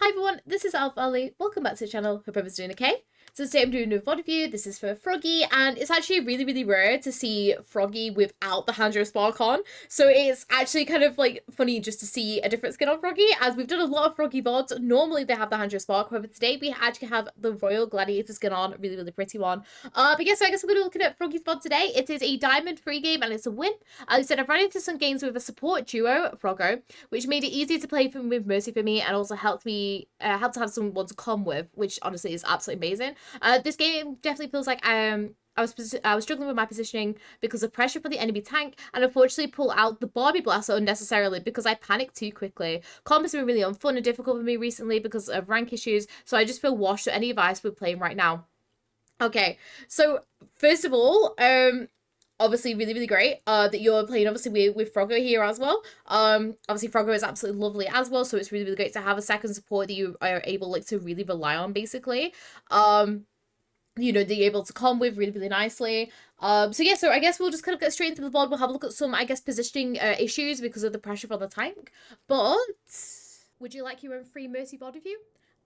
Hi everyone, this is AlphaAli. Welcome back to the channel. Hope everyone's doing okay. So today I'm doing a new VOD review. This is for Froggy, and it's actually really rare to see Froggy without the Handro Spark on. So it's actually kind of like funny just to see a different skin on Froggy, as we've done a lot of Froggy VODs. Normally they have the Handro Spark, however today we actually have the Royal Gladiator skin on, really pretty one. But yeah, so I guess we're going to be looking at Froggy's VOD today. It is a diamond free game and it's a win. As I said, I've run into some games with a support duo, Froggo, which made it easier to play with Mercy for me and also helped me helped to have someone to come with, which honestly is absolutely amazing. This game definitely feels like I was struggling with my positioning because of pressure from the enemy tank, and unfortunately pull out the Barbie Blaster unnecessarily because I panicked too quickly. Comp has been really unfun and difficult for me recently because of rank issues, so I just feel washed for any advice we're playing right now. Okay, so first of all, obviously really great that you're playing obviously with Froggo here as well. Obviously Froggo is absolutely lovely as well, so it's really great to have a second support that you are able like to really rely on basically. You know, that you're able to come with really nicely. So yeah, so I guess we'll just kind of get straight into the VOD. We'll have a look at some, I guess, positioning issues because of the pressure from the tank. But would you like your own free Mercy VOD review?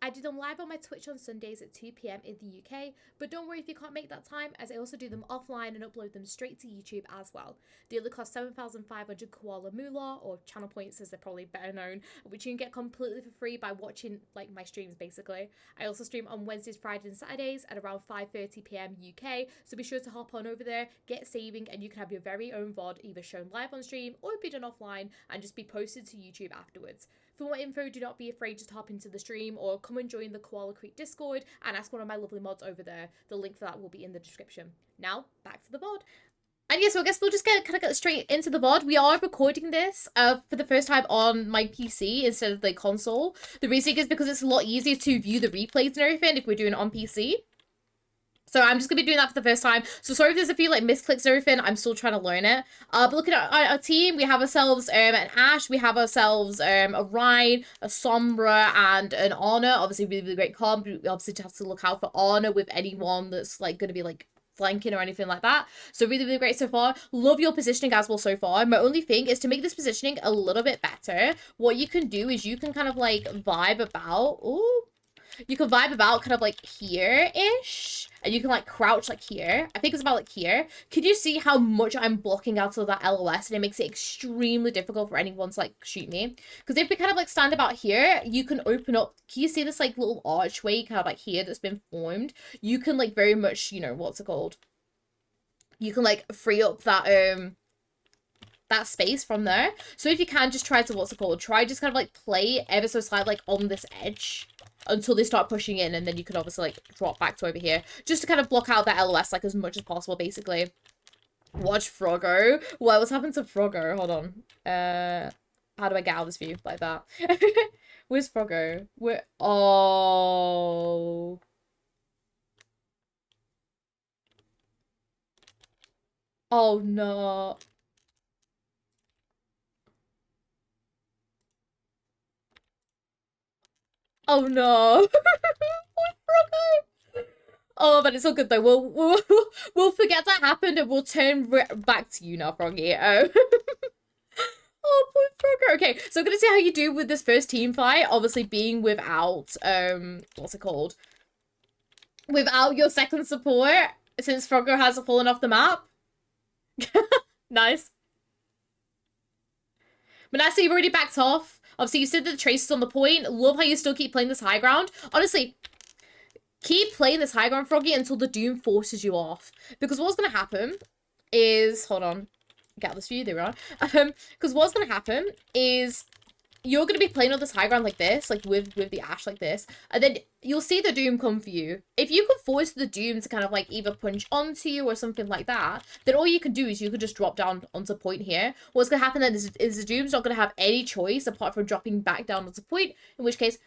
I do them live on my Twitch on Sundays at 2 PM in the UK, but don't worry if you can't make that time, as I also do them offline and upload them straight to YouTube as well. They only cost 7,500 Koala Moolah, or channel points as they're probably better known, which you can get completely for free by watching like my streams basically. I also stream on Wednesdays, Fridays and Saturdays at around 5:30 PM UK, so be sure to hop on over there, get saving, and you can have your very own VOD either shown live on stream or be done offline and just be posted to YouTube afterwards. For more info, do not be afraid to hop into the stream or come and join the Koala Creek Discord and ask one of my lovely mods over there. The link for that will be in the description. Now, back to the VOD. And yeah, so I guess we'll just get straight into the VOD. We are recording this for the first time on my PC instead of the console. The reason is because it's a lot easier to view the replays and everything if we're doing it on PC. So I'm just going to be doing that for the first time. So sorry if there's a few like misclicks and everything. I'm still trying to learn it. But looking at our team, we have ourselves an Ash. We have ourselves a Ryan, a Sombra, and an Honor. Obviously, really great comp. We obviously just have to look out for Honor with anyone that's like going to be like flanking or anything like that. So really great so far. Love your positioning as well so far. My only thing is to make this positioning a little bit better. What you can do is you can kind of like vibe about. Ooh. You can vibe about kind of like here-ish. And you can like crouch like here. I think it's about like here. Could you see how much I'm blocking out of that LOS? And it makes it extremely difficult for anyone to like shoot me. Because if we kind of like stand about here, you can open up. Can you see this like little archway kind of like here that's been formed? You can like very much, you know, what's it called? You can like free up that space from there. So if you can just try to, what's it called? Try just kind of like play ever so slightly like on this edge until they start pushing in, and then you can obviously like drop back to over here just to kind of block out that LOS like as much as possible basically. Watch Froggo. What's happened to Froggo? Hold on. How do I get out of this view like that? Where's Froggo? Where? Oh. Oh no. Oh no. Oh, but it's all good though. We'll forget that happened and we'll turn back to you now, Froggy. Oh. Oh, poor Frogger. Okay, so I'm gonna see how you do with this first team fight. Obviously being without what's it called? Without your second support, since Frogger has fallen off the map. Nice. Manassa, you've already backed off. Obviously, you said that the trace is on the point. Love how you still keep playing this high ground. Honestly, keep playing this high ground, Froggy, until the Doom forces you off. Because what's going to happen is... Hold on. Get out this view. There we are. Because what's going to happen is you're going to be playing on this high ground like this, like with the Ash like this. And then you'll see the Doom come for you. If you can force the Doom to kind of like either punch onto you or something like that, then all you can do is you could just drop down onto point here. What's going to happen then is the Doom's not going to have any choice apart from dropping back down onto point, in which case,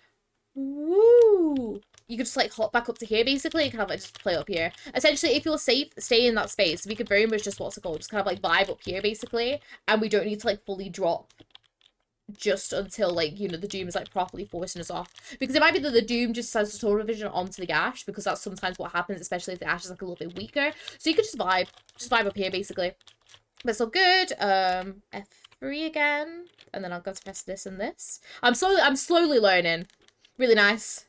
woo! You could just like hop back up to here basically and kind of like just play up here. Essentially, if you're safe, stay in that space. We could very much just, what's it called? Just kind of like vibe up here basically. And we don't need to like fully drop just until like, you know, the Doom is like properly forcing us off. Because it might be that the Doom just sends total vision onto the Ash, because that's sometimes what happens, especially if the Ash is like a little bit weaker. So you could just vibe up here basically. That's all good. F3 again. And then I'll go to press this and this. I'm slowly learning. Really nice.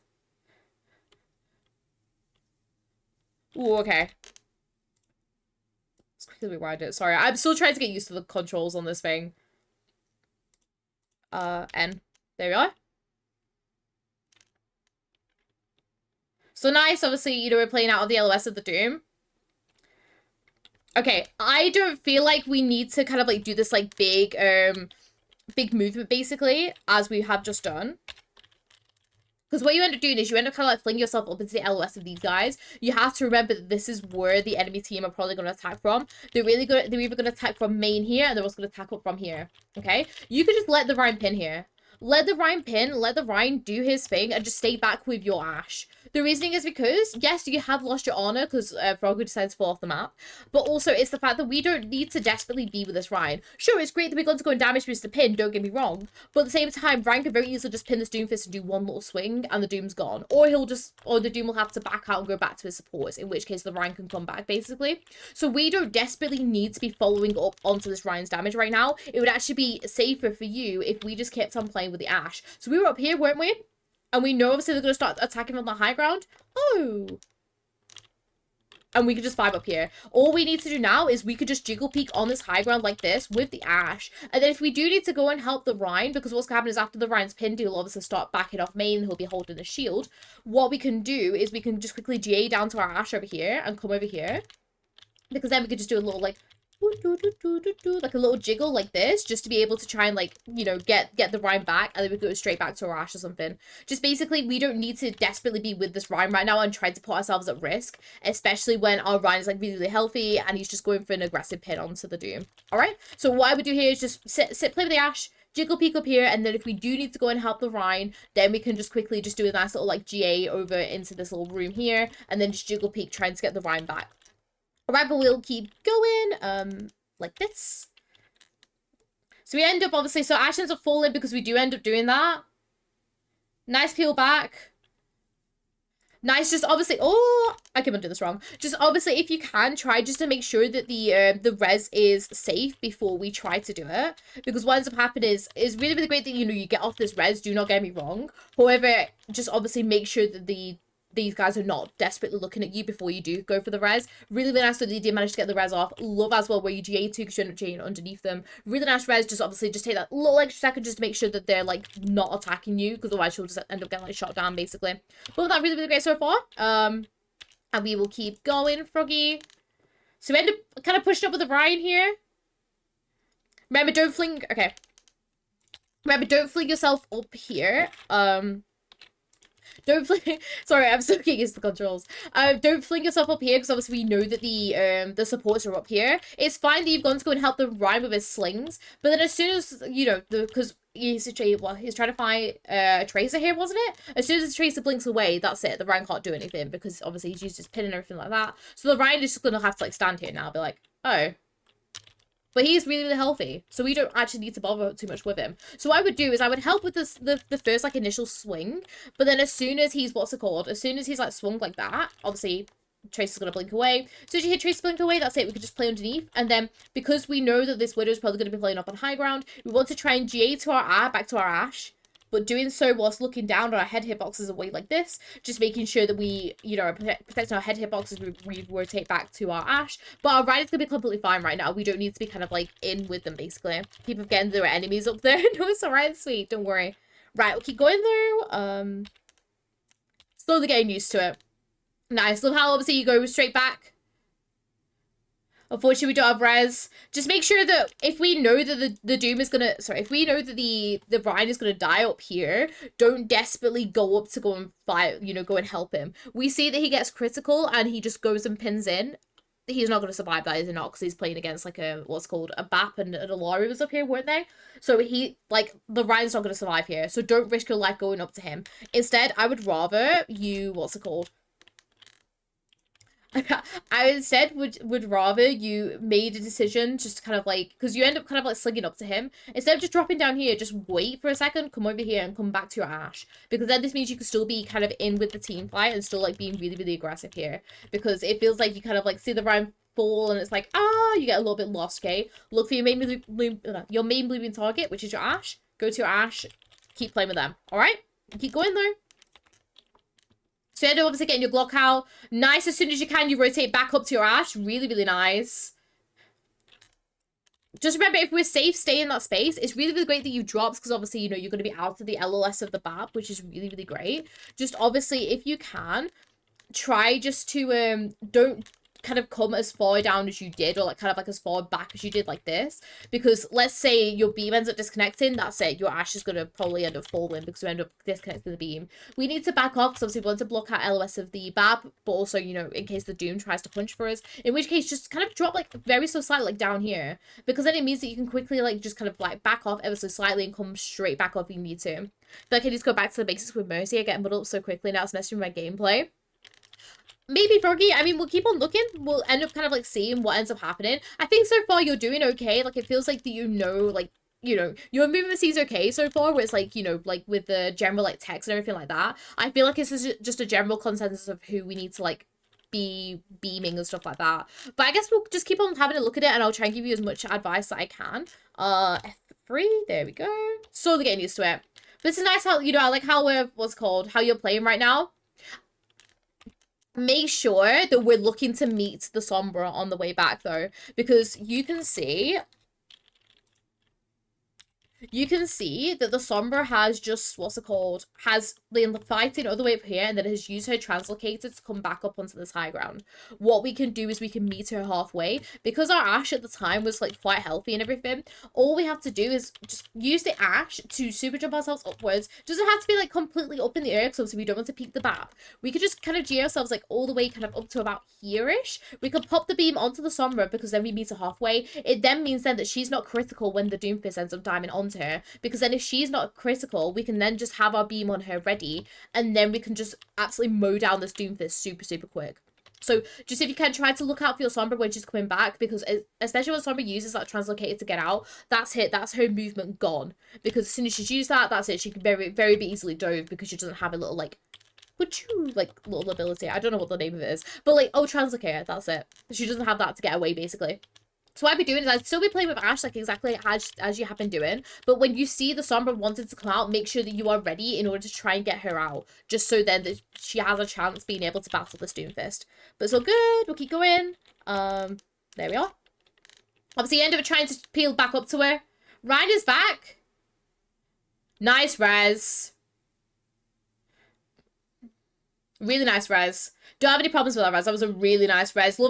Ooh, okay. Let's quickly rewind it. Sorry, I'm still trying to get used to the controls on this thing. N. There we are. So nice, obviously, you know, we're playing out of the LOS of the Doom. Okay, I don't feel like we need to kind of like do this like big movement basically, as we have just done. Because what you end up doing is you end up kind of like flinging yourself up into the LOS of these guys. You have to remember that this is where the enemy team are probably going to attack from. They're either going to attack from main here, and they're also going to attack up from here. Okay? You could just let the Ryan pin here. Let the Ryan pin, let the Ryan do his thing, and just stay back with your Ashe. The reasoning is because, yes, you have lost your honor because Froggy decides to fall off the map, but also it's the fact that we don't need to desperately be with this Ryan. Sure, it's great that we're going to go and damage boost the pin, don't get me wrong, but at the same time, Ryan can very easily just pin this Doomfist and do one little swing, and the Doom's gone. Or the Doom will have to back out and go back to his supports, in which case the Ryan can come back, basically. So we don't desperately need to be following up onto this Ryan's damage right now. It would actually be safer for you if we just kept on playing with the Ashe. So we were up here, weren't we? And we know obviously they're going to start attacking from the high ground. Oh. And we could just vibe up here. All we need to do now is we could just jiggle peek on this high ground like this with the Ashe. And then if we do need to go and help the Ryan, because what's going to happen is after the Ryan's pinned, he'll obviously start backing off main. He'll be holding the shield. What we can do is we can just quickly GA down to our Ashe over here and come over here. Because then we could just do a little like like a little jiggle like this, just to be able to try and like, you know, get the Ryan back, and then we go straight back to our Ashe or something. Just basically, we don't need to desperately be with this Ryan right now and try to put ourselves at risk, especially when our Ryan is like really, really healthy and he's just going for an aggressive pin onto the Doom. All right, so what I would do here is just sit play with the Ashe, jiggle peek up here, and then if we do need to go and help the Ryan, then we can just quickly just do a nice little like GA over into this little room here, and then just jiggle peek trying to get the Ryan back. Alright, but we'll keep going, like this. So we end up, obviously, so Ashe ends up falling because we do end up doing that. Nice peel back. Nice, just obviously, oh, I keep on doing this wrong. Just obviously, if you can, try just to make sure that the res is safe before we try to do it. Because what ends up happening is really, really great that, you know, you get off this res, do not get me wrong. However, just obviously make sure that these guys are not desperately looking at you before you do go for the res. Really, really nice that they did manage to get the res off. Love as well where you GA too because you're not GAing underneath them. Really nice res. Just obviously just take that little extra second just to make sure that they're like not attacking you, because otherwise you'll just end up getting like shot down basically. But that really, really great so far. And we will keep going, Froggy. So we end up kind of pushing up with the Ryan here. Remember, don't fling. Okay. Remember, don't fling yourself up here. Don't fling. Sorry, I'm still getting used to the controls. Don't fling yourself up here because obviously we know that the supports are up here. It's fine that you've gone to go and help the Ryan with his slings, but then as soon as you know because he's trying to find a Tracer here, wasn't it? As soon as the Tracer blinks away, that's it. The Ryan can't do anything because obviously he's used his pin and everything like that. So the Ryan is just gonna have to like stand here now, and be like, oh. But he's really, really healthy, so we don't actually need to bother too much with him. So what I would do is I would help with the first, like, initial swing, but then as soon as he's, as soon as he's, like, swung like that, obviously, Tracer's gonna blink away. So as you hear Tracer blink away, that's it. We could just play underneath, and then, because we know that this Widow is probably going to be playing up on high ground, we want to try and GA to our R, back to our Ashe, but doing so whilst looking down on our head hitboxes away like this, just making sure that we, you know, are protecting our head hitboxes as we rotate back to our Ashe. But our Ryan is going to be completely fine right now. We don't need to be kind of like in with them, basically. Keep forgetting there are enemies up there. No, it's alright, sweet. Don't worry. Right, we'll keep going through. Slowly getting used to it. Nice. Love how obviously you go straight back. Unfortunately, we don't have res. Just make sure that if we know that the Doom is gonna... Sorry, if we know that the Ryan is gonna die up here, don't desperately go up to go and fight, you know, go and help him. We see that he gets critical and he just goes and pins in. He's not going to survive that, is he not? Because he's playing against, like, what's called a BAP, and an Alari was up here, weren't they? So he, like, the Ryan's not going to survive here. So don't risk your life going up to him. Instead, I would rather you... What's it called? I instead would rather you made a decision just to kind of like, because you end up kind of like slinging up to him. Instead of just dropping down here, just wait for a second, come over here and come back to your Ashe. Because then this means you can still be kind of in with the team fight and still like being really, really aggressive here. Because it feels like you kind of like see the Ryan fall and it's like, you get a little bit lost, okay? Look for your main blooming target, which is your Ashe. Go to your Ashe, keep playing with them, alright? Keep going though. So you end up obviously getting your Glock out. Nice, as soon as you can, you rotate back up to your Ash. Really, really nice. Just remember, if we're safe, stay in that space. It's really, really great that you dropped, because obviously, you know, you're going to be out of the LOS of the BAP, which is really, really great. Just obviously, if you can, try just to, don't kind of come as far down as you did, or like kind of like as far back as you did like this, because let's say your beam ends up disconnecting, that's it, your Ash is going to probably end up falling because you end up disconnecting the beam. We need to back off, because obviously we want to block out LOS of the BAP, but also, you know, in case the Doom tries to punch for us, in which case just kind of drop like very so slightly like down here, because then it means that you can quickly like just kind of like back off ever so slightly and come straight back off if you need to. But I can just go back to the basics with Mercy. I get muddled up so quickly now, it's messing with my gameplay. Maybe Froggy, I mean, we'll keep on looking. We'll end up kind of like seeing what ends up happening. I think so far you're doing okay. Like, it feels like that, you know, like, you know, your movement seems okay so far, where it's like, you know, like with the general like text and everything like that. I feel like this is just a general consensus of who we need to like be beaming and stuff like that. But I guess we'll just keep on having a look at it, and I'll try and give you as much advice that I can. F3, there we go. Slowly getting used to it. But it's nice how, you know, I like how how you're playing right now. Make sure that we're looking to meet the Sombra on the way back, though, because you can see that the Sombra has just, has been fighting all the way up here, and then has used her translocator to come back up onto this high ground. What we can do is we can meet her halfway. Because our Ash at the time was like quite healthy and everything, all we have to do is just use the Ash to super jump ourselves upwards. Doesn't have to be like completely up in the air, because obviously we don't want to peek the BAP. We could just kind of G ourselves like all the way kind of up to about here-ish. We could pop the beam onto the Sombra, because then we meet her halfway. It then means then that she's not critical when the Doomfist ends up diming onto her, because then if she's not critical, we can then just have our beam on her ready, and then we can just absolutely mow down this Doomfist super, super quick. So just if you can, try to look out for your Sombra when she's coming back, because especially when Sombra uses that translocator to get out, that's her movement gone. Because as soon as she's used that, that's it. She can very, very easily dove, because she doesn't have a little like, little ability. I don't know what the name of it is, but like, oh, translocator, that's it. She doesn't have that to get away, basically. So what I'd be doing is I'd still be playing with Ash, like exactly as you have been doing. But when you see the Sombra wanted to come out, make sure that you are ready in order to try and get her out. Just so then that she has a chance being able to battle this Doomfist. But it's all good. We'll keep going. There we are. Obviously, you end up trying to peel back up to her. Ryan is back. Nice res. Really nice res. Don't have any problems with that res. That was a really nice res.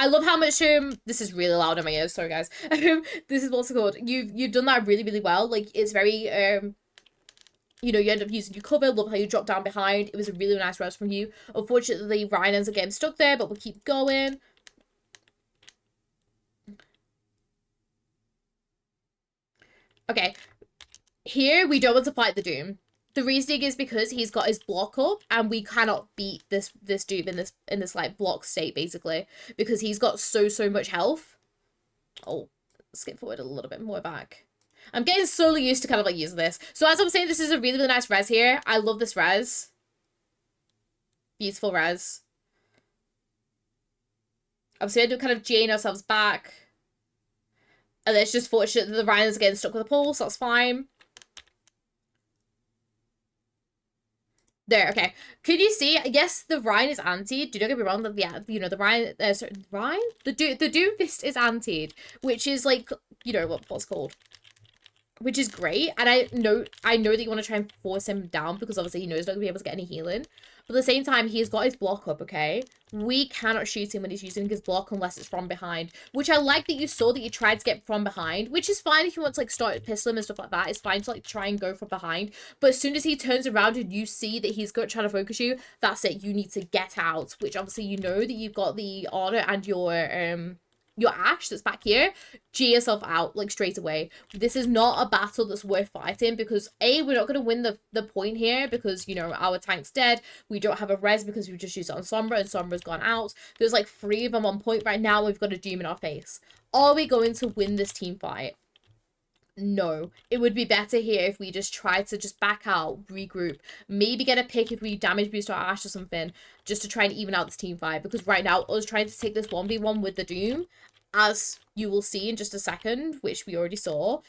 I love how much this is really loud in my ears, sorry guys. This is what's it called. You've done that really, really well. Like, it's very you know, you end up using your cover. Love how you drop down behind. It was a really nice res from you. Unfortunately, Ryan ends up getting stuck there, but we'll keep going. Okay. Here we don't want to fight the Doom. The reasoning is because he's got his block up, and we cannot beat this Doom in this like block state, basically, because he's got so much health. Oh, skip forward a little bit more back. I'm getting slowly used to kind of like using this. So as I'm saying, this is a really, really nice res here. I love this res. Beautiful res. Obviously, I do kind of Jane ourselves back. And it's just fortunate that the Ryan's getting stuck with a pole, so that's fine. There, okay. Could you see? Yes, the Ryan is antied. Do not get me wrong. Yeah, you know, the Ryan, sorry, Ryan? The Doomfist is antied, which is like, you know, what's called? Which is great. And I know that you want to try and force him down, because obviously he knows he's not going to be able to get any healing. But at the same time, he's got his block up, okay? We cannot shoot him when he's using his block unless it's from behind. Which I like that you saw that you tried to get from behind. Which is fine if you want to, like, start pistoling and stuff like that. It's fine to, like, try and go from behind. But as soon as he turns around and you see that he's trying to focus you, that's it. You need to get out. Which, obviously, you know that you've got the honor and your Ash that's back here. G yourself out, like, straight away. This is not a battle that's worth fighting, because A, we're not going to win the point here, because, you know, our tank's dead. We don't have a res because we just used it on Sombra, and Sombra's gone out. There's like 3 of them on point right now. We've got a Doom in our face. Are we going to win this team fight? No. It would be better here if we just try to just back out, regroup, maybe get a pick if we damage boost our Ash or something, just to try and even out this team fight. Because right now, us trying to take this 1v1 with the Doom, as you will see in just a second, which we already saw,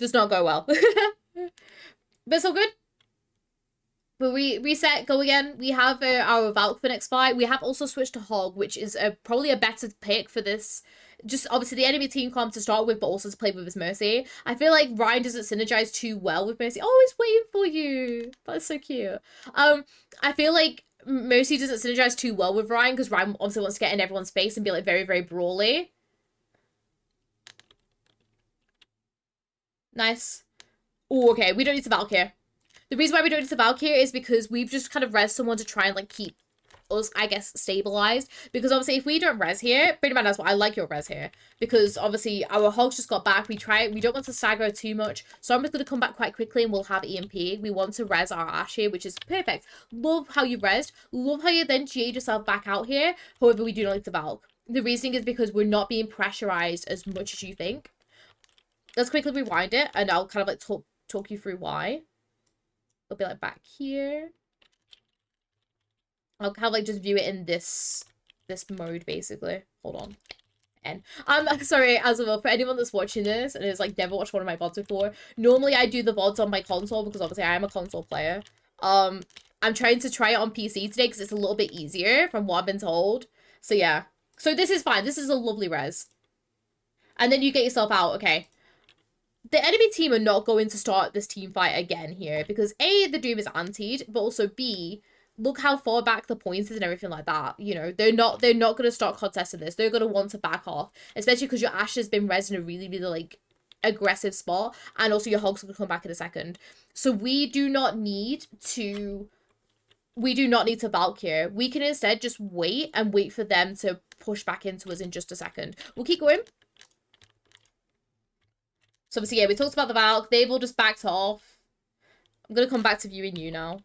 Does not go well. But it's all good. But we reset, go again. We have our Valk for next fight. We have also switched to Hog, which is probably a better pick for this. Just obviously the enemy team comp to start with, but also to play with his Mercy. I feel like Ryan doesn't synergize too well with Mercy. Oh, he's waiting for you. That's so cute. I feel like Mercy doesn't synergize too well with Ryan because Ryan obviously wants to get in everyone's face and be like very, very brawly. Nice. Oh, okay. We don't need to Valk here. The reason why we don't need to Valk here is because we've just kind of res someone to try and like keep us, I guess, stabilized. Because obviously if we don't res here, pretty much that's why I like your res here. Because obviously our Hogs just got back. We don't want to stagger too much. So I'm just going to come back quite quickly and we'll have EMP. We want to res our Ashe here, which is perfect. Love how you resed. Love how you then GA'd yourself back out here. However, we do not need to Valk. The reasoning is because we're not being pressurized as much as you think. Let's quickly rewind it and I'll kind of like talk you through why. It'll be like back here. I'll kind of like just view it in this mode basically. Hold on. And I'm sorry as well for anyone that's watching this and has like never watched one of my VODs before. Normally I do the VODs on my console because obviously I am a console player. I'm trying to try it on PC today because it's a little bit easier from what I've been told. So yeah. So this is fine. This is a lovely res. And then you get yourself out. Okay. The enemy team are not going to start this team fight again here because A, the Doom is antied, but also B, look how far back the points is and everything like that. You know, they're not going to start contesting this. They're going to want to back off, especially because your Ashe has been res in a really, really like aggressive spot, and also your Hogs will come back in a second. So we do not need to Valk here. We can instead just wait and wait for them to push back into us in just a second. We'll keep going. So obviously, yeah, we talked about the Valk. They've all just backed off. I'm going to come back to viewing you now.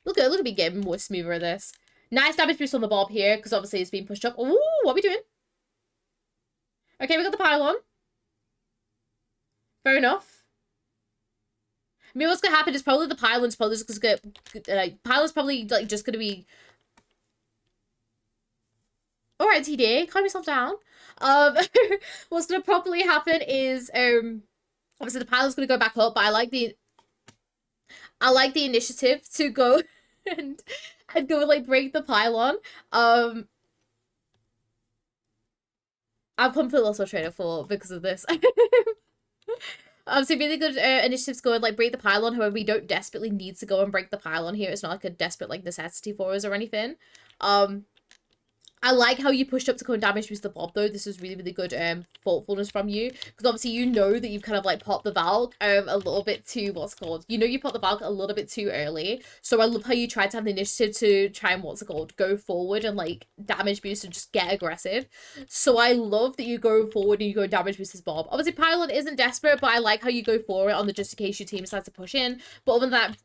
Look at me getting more smoother at this. Nice damage boost on the Bob here, because obviously it's being pushed up. Ooh, what are we doing? Okay, we got the pylon. Fair enough. I mean, what's going to happen is probably the pylon's probably just going to get... pylon's probably like just going to be... Alright, TD, calm yourself down. What's gonna probably happen is obviously the pylon's gonna go back up, but I like the initiative to go and go like break the pylon. I've completely lost my train of thought because of this. So really good initiatives go and like break the pylon. However, we don't desperately need to go and break the pylon here. It's not like a desperate like necessity for us or anything. I like how you pushed up to go and damage boost the Bob though. This is really, really good thoughtfulness from you. Because obviously you know that you've kind of like popped the Valk a little bit too, what's it called? You know you popped the Valk a little bit too early. So I love how you tried to have the initiative to try and, what's it called, go forward and like damage boost and just get aggressive. So I love that you go forward and you go damage boost this Bob. Obviously pylon isn't desperate, but I like how you go for it on the just in case your team decides to push in. But other than that,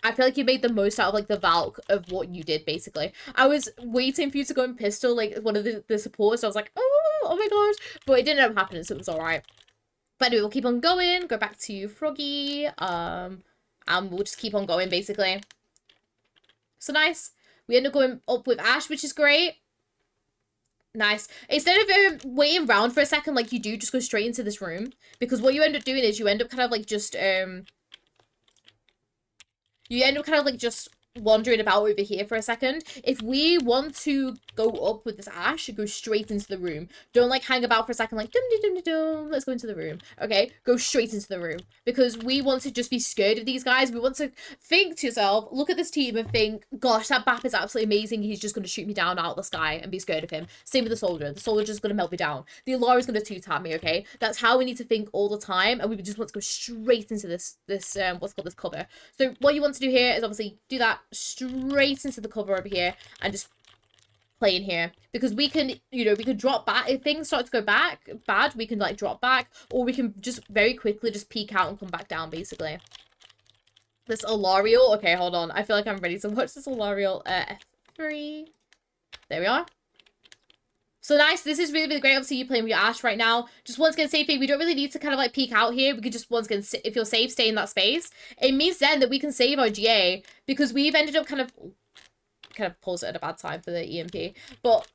I feel like you made the most out of, like, the Valk of what you did, basically. I was waiting for you to go and pistol, like, one of the supports. So I was like, oh my gosh. But it didn't end up happening, so it was alright. But anyway, we'll keep on going. Go back to Froggy. And we'll just keep on going, basically. So nice. We end up going up with Ashe, which is great. Nice. Instead of waiting around for a second like you do, just go straight into this room. Because what you end up doing is you end up kind of, like, just, you end up kind of like just wandering about over here for a second. If we want to go up with this Ashe, go straight into the room. Don't like hang about for a second like dum-de-dum-de-dum. Let's go into the room. Okay, go straight into the room. Because we want to just be scared of these guys. We want to think to yourself, look at this team and think, gosh, that Bap is absolutely amazing. He's just going to shoot me down out of the sky and be scared of him. Same with the soldier. The soldier's just going to melt me down. The Alara is going to two-tap me, okay? That's how we need to think all the time. And we just want to go straight into this what's called this cover. So what you want to do here is obviously do that straight into the cover over here and just play in here, because we can, you know, we can drop back if things start to go bad, we can like drop back, or we can just very quickly just peek out and come back down, basically. This Alarial, okay, hold on, I feel like I'm ready to watch this Alarial. F3, there we are. So nice, this is really, really great. Obviously, you're playing with your Ashe right now. Just once again, safely, we don't really need to kind of like peek out here. We could just once again, if you're safe, stay in that space. It means then that we can save our GA, because we've ended up kind of paused it at a bad time for the EMP. But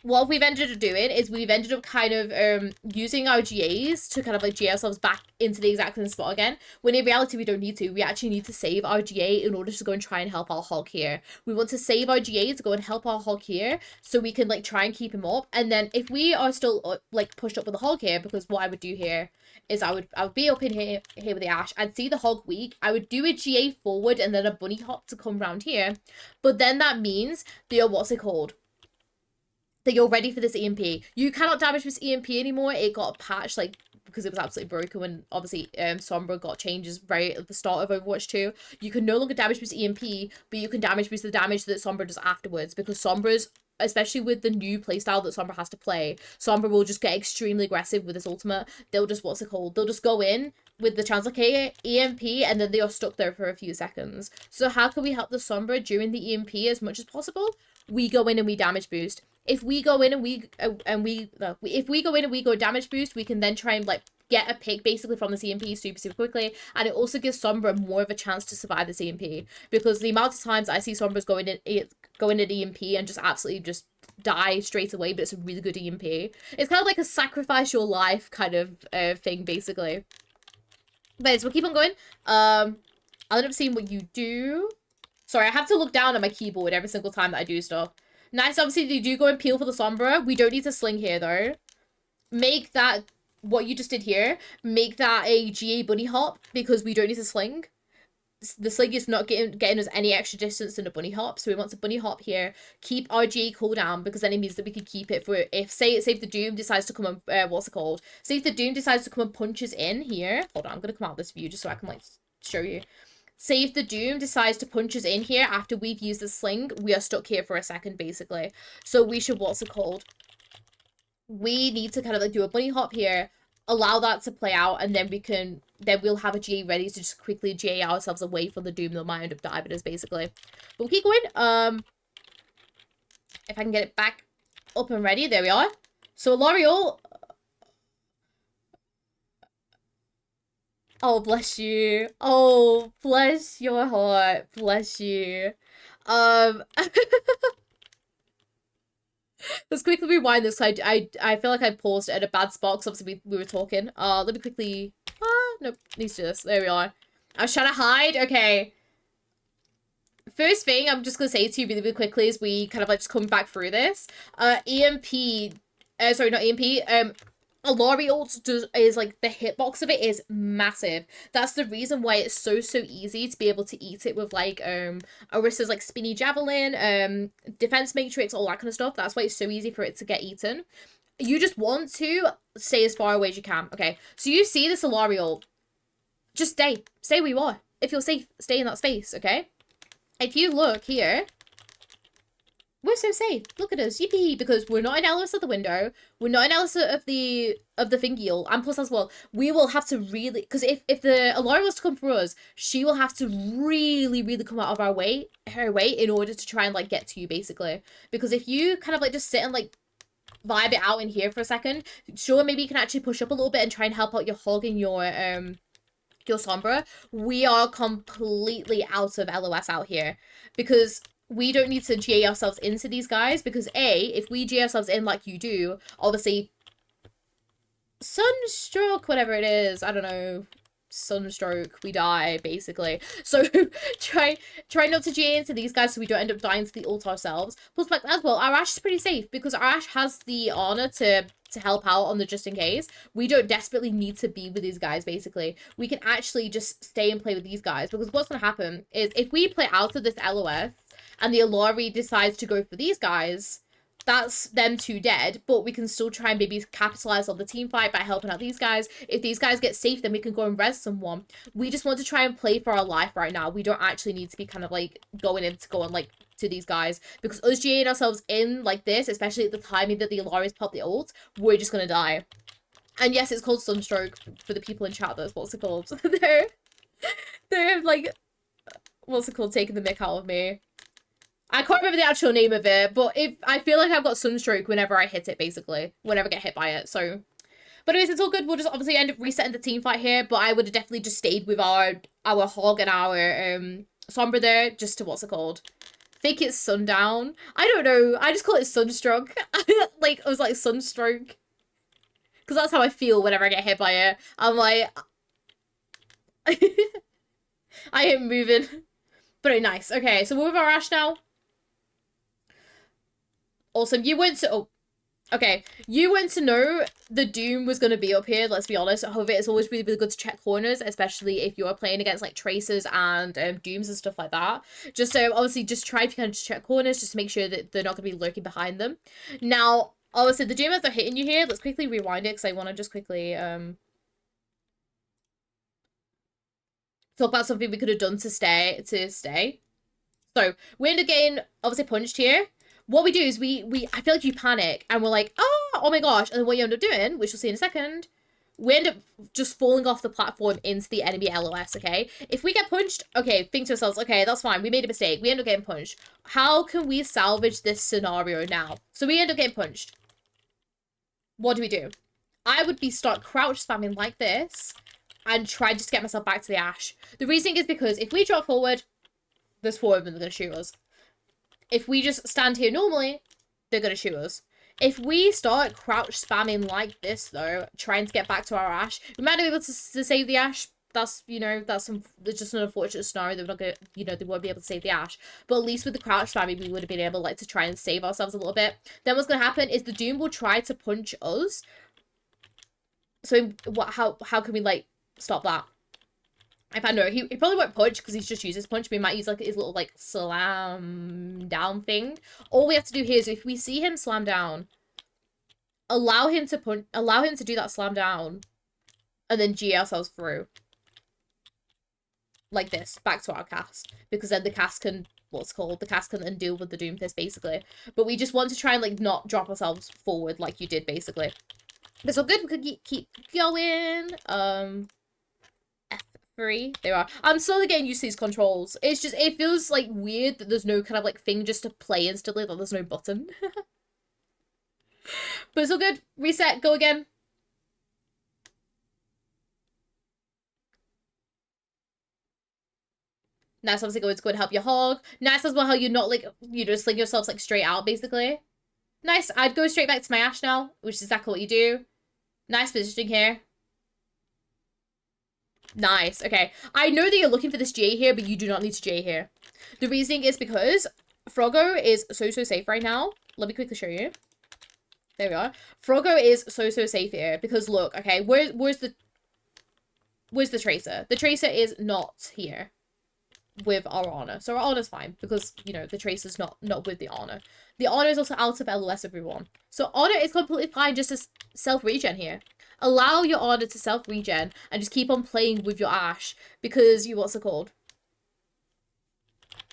what we've ended up doing is we've ended up kind of using our GAs to kind of like GA ourselves back into the exact same spot again, when in reality we don't need to. We actually need to save our GA in order to go and try and help our hog here. We want to save our GA to go and help our hog here so we can like try and keep him up. And then if we are still like pushed up with the hog here, because what I would do here is I would be up in here with the Ashe. I'd see the hog weak. I would do a GA forward and then a bunny hop to come round here. But then that means they are, what's it called? That you're ready for this EMP. You cannot damage this EMP anymore. It got patched like because it was absolutely broken when obviously Sombra got changes right at the start of Overwatch 2. You can no longer damage this EMP, but you can damage the damage that Sombra does afterwards, because Sombra's, especially with the new playstyle that Sombra has to play, Sombra will just get extremely aggressive with this ultimate. They'll just, what's it called? They'll just go in with the Translocator EMP and then they are stuck there for a few seconds. So how can we help the Sombra during the EMP as much as possible? We go in and we damage boost. If we go in and if we go in and we go damage boost, we can then try and like get a pick basically from the CMP super quickly, and it also gives Sombra more of a chance to survive the CMP, because the amount of times I see Sombra's going in EMP and just absolutely just die straight away, but it's a really good EMP. It's kind of like a sacrifice your life kind of thing basically. But we'll keep on going. I'll end up seeing what you do. Sorry, I have to look down at my keyboard every single time that I do stuff. Nice, obviously, they do go and peel for the Sombra. We don't need to sling here, though. Make that, what you just did here, make that a GA bunny hop, because we don't need to sling. The sling is not getting us any extra distance than a bunny hop, so we want to bunny hop here. Keep our GA cooldown, because then it means that we can keep it for, if, say if the Doom decides to come and, what's it called? Say if the Doom decides to come and punches in here. Hold on, I'm going to come out of this view just so I can, like, show you. Say if the Doom decides to punch us in here after we've used the sling, we are stuck here for a second, basically. So we should, what's it called? We need to kind of like do a bunny hop here, allow that to play out, and then we'll have a GA ready to just quickly GA ourselves away from the Doom that might end up diving us, basically. But we'll keep going. If I can get it back up and ready, there we are. So L'Oreal. Oh, bless you. Oh, bless your heart. Bless you. Let's quickly rewind this, because I feel like I paused at a bad spot, because obviously we were talking. Let me quickly... nope, needs to do this. There we are. I was trying to hide. Okay. First thing I'm just going to say to you really quickly is we kind of like just coming back through this. EMP... sorry, not EMP. Alari ult is like, the hitbox of it is massive. That's the reason why it's so easy to be able to eat it with like Orissa's like spinny javelin, defense matrix, all that kind of stuff. That's why it's so easy for it to get eaten. You just want to stay as far away as you can. Okay, so you see this Alari ult, just stay where you are. If you're safe, stay in that space. Okay, if you look here, we're so safe. Look at us. Yippee. Because we're not in Ellis of the window. We're not in Ellis of the thingy ult. And plus as well, we will have to really... Because if the Alara was to come for us, she will have to really come out of her way in order to try and like get to you, basically. Because if you kind of like just sit and like vibe it out in here for a second, sure, maybe you can actually push up a little bit and try and help out your hog and your Sombra. We are completely out of LOS out here. Because... we don't need to GA ourselves into these guys, because if we GA ourselves in like you do, obviously, sunstroke, whatever it is, I don't know, sunstroke, we die, basically. So try not to GA into these guys so we don't end up dying to the ult ourselves. Plus, like, as well, our Ashe is pretty safe, because our Ashe has the honor to help out on the just in case. We don't desperately need to be with these guys, basically. We can actually just stay and play with these guys, because what's going to happen is if we play out of this LOF, and the Alari decides to go for these guys, that's them two dead, but we can still try and maybe capitalize on the team fight by helping out these guys. If these guys get safe, then we can go and res someone. We just want to try and play for our life right now. We don't actually need to be kind of like going in to go and like to these guys, because us GAing ourselves in like this, especially at the timing that the Alari's pop the ult, we're just gonna die. And yes, it's called sunstroke for the people in chat. That's what's it called. they're like, what's it called, taking the mick out of me. I can't remember the actual name of it, but I feel like I've got sunstroke whenever I hit it, basically. Whenever I get hit by it, so... But anyways, it's all good. We'll just obviously end up resetting the team fight here, but I would have definitely just stayed with our hog and our Sombra there, just to, what's it called? think it's sundown. I don't know. I just call it sunstroke. Like, I was like, sunstroke. Because that's how I feel whenever I get hit by it. I'm like... I am moving. But nice. Okay, so we're with our Ash now. Awesome. You went to... Oh. Okay. You went to know the Doom was going to be up here, let's be honest. However, it's always really, really good to check corners, especially if you're playing against, like, Tracers and Dooms and stuff like that. Just so, obviously, just try if you can just check corners, just to make sure that they're not going to be lurking behind them. Now, obviously, the Doom, as they're hitting you here, let's quickly rewind it, because I want to just quickly, talk about something we could have done to stay. So, we end up getting, obviously, punched here. What we do is I feel like you panic and we're like, oh my gosh. And then what you end up doing, which we'll see in a second, we end up just falling off the platform into the enemy LOS, okay? If we get punched, okay, think to ourselves, okay, that's fine. We made a mistake. We end up getting punched. How can we salvage this scenario now? So we end up getting punched. What do? I would start crouch spamming like this and try just to get myself back to the Ash. The reason is because if we drop forward, there's 4 of them that are going to shoot us. If we just stand here normally, they're going to shoot us. If we start crouch spamming like this, though, trying to get back to our Ash, we might not be able to save the Ash. That's, you know, that's just an unfortunate scenario that we're not going to, you know, they won't be able to save the Ash. But at least with the crouch spamming, we would have been able, like, to try and save ourselves a little bit. Then what's going to happen is the Doom will try to punch us. So how can we, like, stop that? If I know, he probably won't punch because he's just used his punch, but he might use like his little like slam down thing. All we have to do here is if we see him slam down, allow him to do that slam down, and then G ourselves through. Like this, back to our cast. Because then the cast can, the cast can then deal with the Doom Fist basically. But we just want to try and like not drop ourselves forward like you did basically. But it's all good, we could keep going. There we are. I'm slowly getting used to these controls. It's just, it feels like weird that there's no kind of like thing just to play instantly, that there's no button. But it's all good. Reset, go again. Nice, obviously going to go and help your hog. Nice as well how you're not like, you know, sling yourselves like straight out basically. Nice, I'd go straight back to my Ash now, which is exactly what you do. Nice positioning here. Nice. Okay. I know that you're looking for this J here, but you do not need to J here. The reasoning is because Froggo is so safe right now. Let me quickly show you. There we are. Froggo is so safe here because look, okay, where's the Tracer? The Tracer is not here with our Honor. So our Honor's fine because, you know, the Tracer's not with the Honor. The Honor is also out of LOS, everyone. So Honor is completely fine just to self-regen here. Allow your Honor to self-regen and just keep on playing with your Ash because what's it called?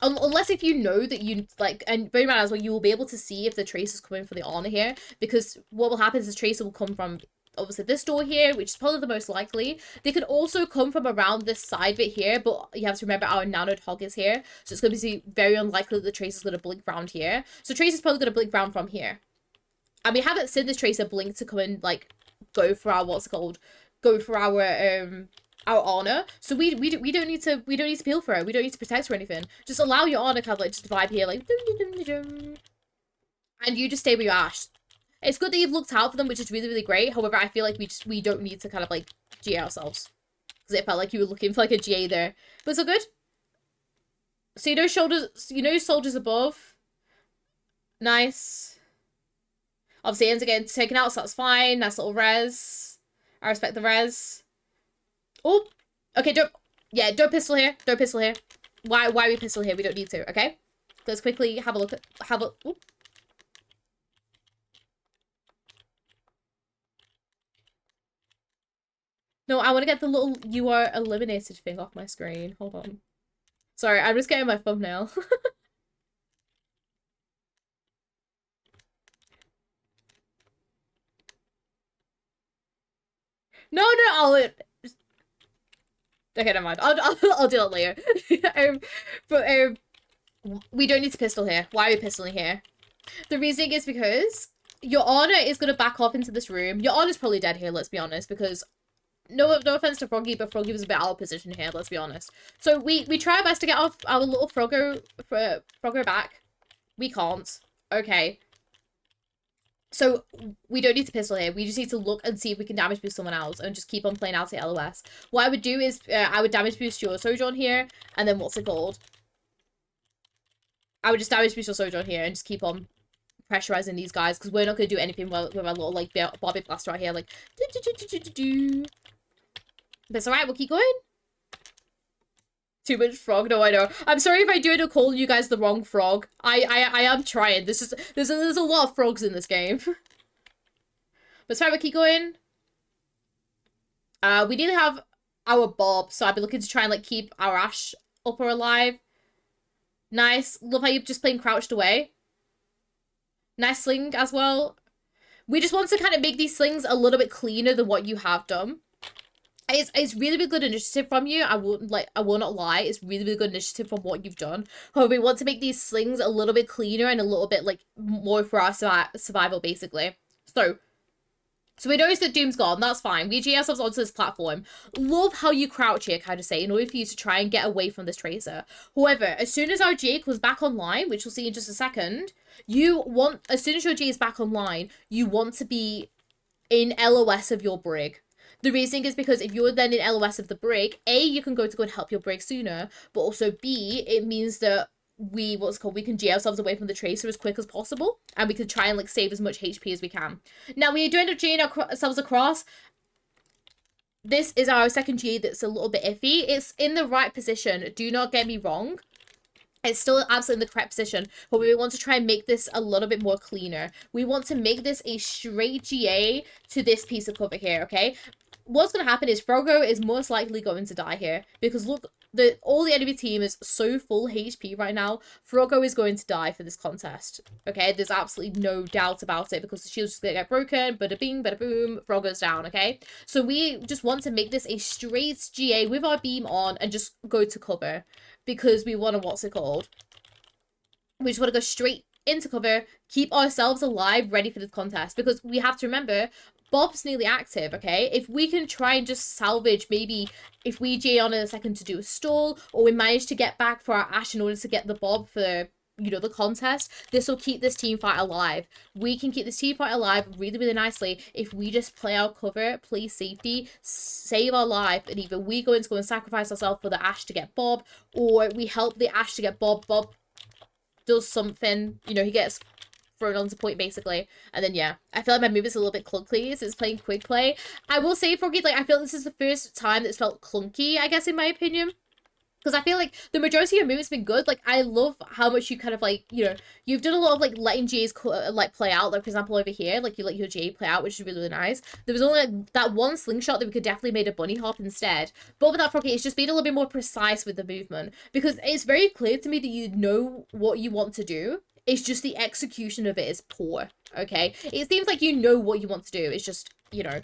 Unless if you know that you, like, and bear in mind as well, you will be able to see if the Tracer's coming for the Honor here because what will happen is the Tracer will come from, obviously, this door here, which is probably the most likely. They could also come from around this side bit here, but you have to remember our nanoed hog is here, so it's going to be very unlikely that the Tracer's going to blink round here. So Tracer's probably going to blink round from here. And we haven't seen this Tracer blink to come and, like, go for our go for our Honor. So we don't need to peel for her. We don't need to protect her or anything. Just allow your Honor kind of like just vibe here like and you just stay with your Ash. It's good that you've looked out for them, which is really great. However, I feel like we don't need to kind of like GA ourselves because it felt like you were looking for like a GA there. But it's all good. So you know soldiers above. Nice. Obviously, ends again taken out, so that's fine. Nice little res. I respect the res. Oh, okay, don't pistol here. Don't pistol here. Why are we pistol here? We don't need to, okay? Let's quickly have a look at, ooh. No, I want to get the little "you are eliminated" thing off my screen. Hold on. Sorry, I'm just getting my thumbnail. No, I'll... Okay, never mind. I'll do that later. We don't need to pistol here. Why are we pistoling here? The reasoning is because your Honor is going to back off into this room. Your Honor's probably dead here, let's be honest, because no offense to Froggy, but Froggy was a bit out of position here, let's be honest. So we try our best to get our little Froggo back. We can't. Okay. So we don't need to pistol here. We just need to look and see if we can damage boost someone else and just keep on playing out at LOS. What I would do is I would damage boost your Sojourn here, and then what's it called? I would just damage boost your Sojourn here and just keep on pressurizing these guys, because we're not going to do anything with our little, like, Bobby Blaster right here, like, But it's alright, we'll keep going. Too much frog, no, I know. I'm sorry if I do end up calling you guys the wrong frog. I am trying. There's a lot of frogs in this game. But it's alright, we'll keep going. We need to have our Bob, so I'd be looking to try and, like, keep our Ash up or alive. Nice. Love how you're just playing crouched away. Nice sling as well. We just want to kind of make these slings a little bit cleaner than what you have done. It's really, really good initiative from you. I will not lie. It's really, really good initiative from what you've done. However, we want to make these slings a little bit cleaner and a little bit, like, more for our survival, basically. So we notice that Doom's gone. That's fine. We G ourselves onto this platform. Love how you crouch here, kind of say, in order for you to try and get away from this Tracer. However, as soon as our G was back online, which we'll see in just a second, as soon as your G is back online, you want to be in LOS of your brig. The reason is because if you're then in LOS of the brig, A, you can go and help your brig sooner, but also B, it means that we can G ourselves away from the Tracer as quick as possible, and we can try and, like, save as much HP as we can. Now, we do end up G'ing ourselves across. This is our second G that's a little bit iffy. It's in the right position, do not get me wrong. It's still absolutely in the correct position, but we want to try and make this a little bit more cleaner. We want to make this a straight GA to this piece of cover here, okay? What's going to happen is Froggo is most likely going to die here, because look, all the enemy team is so full HP right now. Froggo is going to die for this contest, okay? There's absolutely no doubt about it, because the shield's just going to get broken. Bada bing, bada boom, Froggo's down, okay? So we just want to make this a straight GA with our beam on and just go to cover, because we want to, we just want to go straight into cover, keep ourselves alive, ready for this contest, because we have to remember, Bob's nearly active, okay? If we can try and just salvage, maybe if we J on in a second to do a stall, or we manage to get back for our Ash in order to get the Bob for, you know, the contest, this will keep this team fight alive. We can keep this team fight alive really, really nicely if we just play our cover, play safety, save our life, and either we go and sacrifice ourselves for the Ash to get Bob, or we help the Ash to get Bob. Bob does something, you know, he gets thrown onto point, basically, and then yeah, I feel like my move is a little bit clunky, so it's playing quick play. I will say, Froggy, like, I feel this is the first time that's felt clunky, I guess, in my opinion, because I feel like the majority of your movement's been good. Like, I love how much you kind of, like, you know, you've done a lot of, like, letting J's, like, play out. Like, for example, over here, like, you let your J play out, which is really, really nice. There was only, like, that one slingshot that we could definitely made a bunny hop instead. But with that, Froggy, it's just being a little bit more precise with the movement, because it's very clear to me that you know what you want to do. It's just the execution of it is poor, okay? It seems like you know what you want to do. It's just, you know,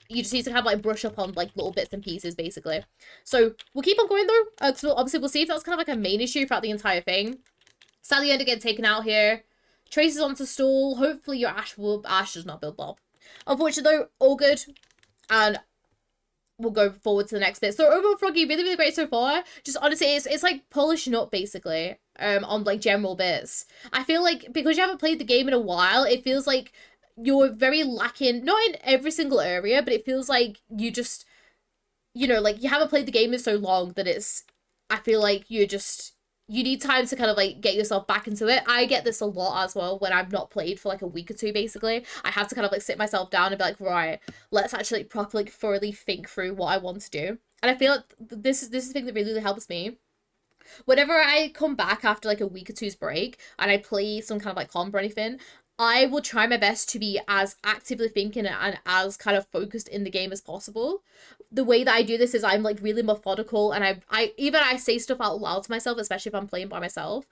you just need to kind of, like, brush up on, like, little bits and pieces, basically. So we'll keep on going, though. Because obviously we'll see if that's kind of, like, a main issue throughout the entire thing. Sadly, you end up getting taken out here. Traces onto stall. Hopefully your Ash does not build Bob. Unfortunately, though, all good. And we'll go forward to the next bit. So overall, Froggy, really, really great so far. Just honestly, it's like polishing up, basically, on, like, general bits. I feel like because you haven't played the game in a while, it feels like you're very lacking, not in every single area, but it feels like you just, you know, like, you haven't played the game in so long that it's, I feel like you need time to kind of, like, get yourself back into it. I get this a lot as well when I've not played for, like, a week or two, basically. I have to kind of, like, sit myself down and be like, right, let's actually, like, properly, like, thoroughly think through what I want to do. And I feel like this is the thing that really, really helps me. Whenever I come back after, like, a week or two's break and I play some kind of, like, comp or anything, I will try my best to be as actively thinking and as kind of focused in the game as possible. The way that I do this is I'm, like, really methodical, and I say stuff out loud to myself, especially if I'm playing by myself,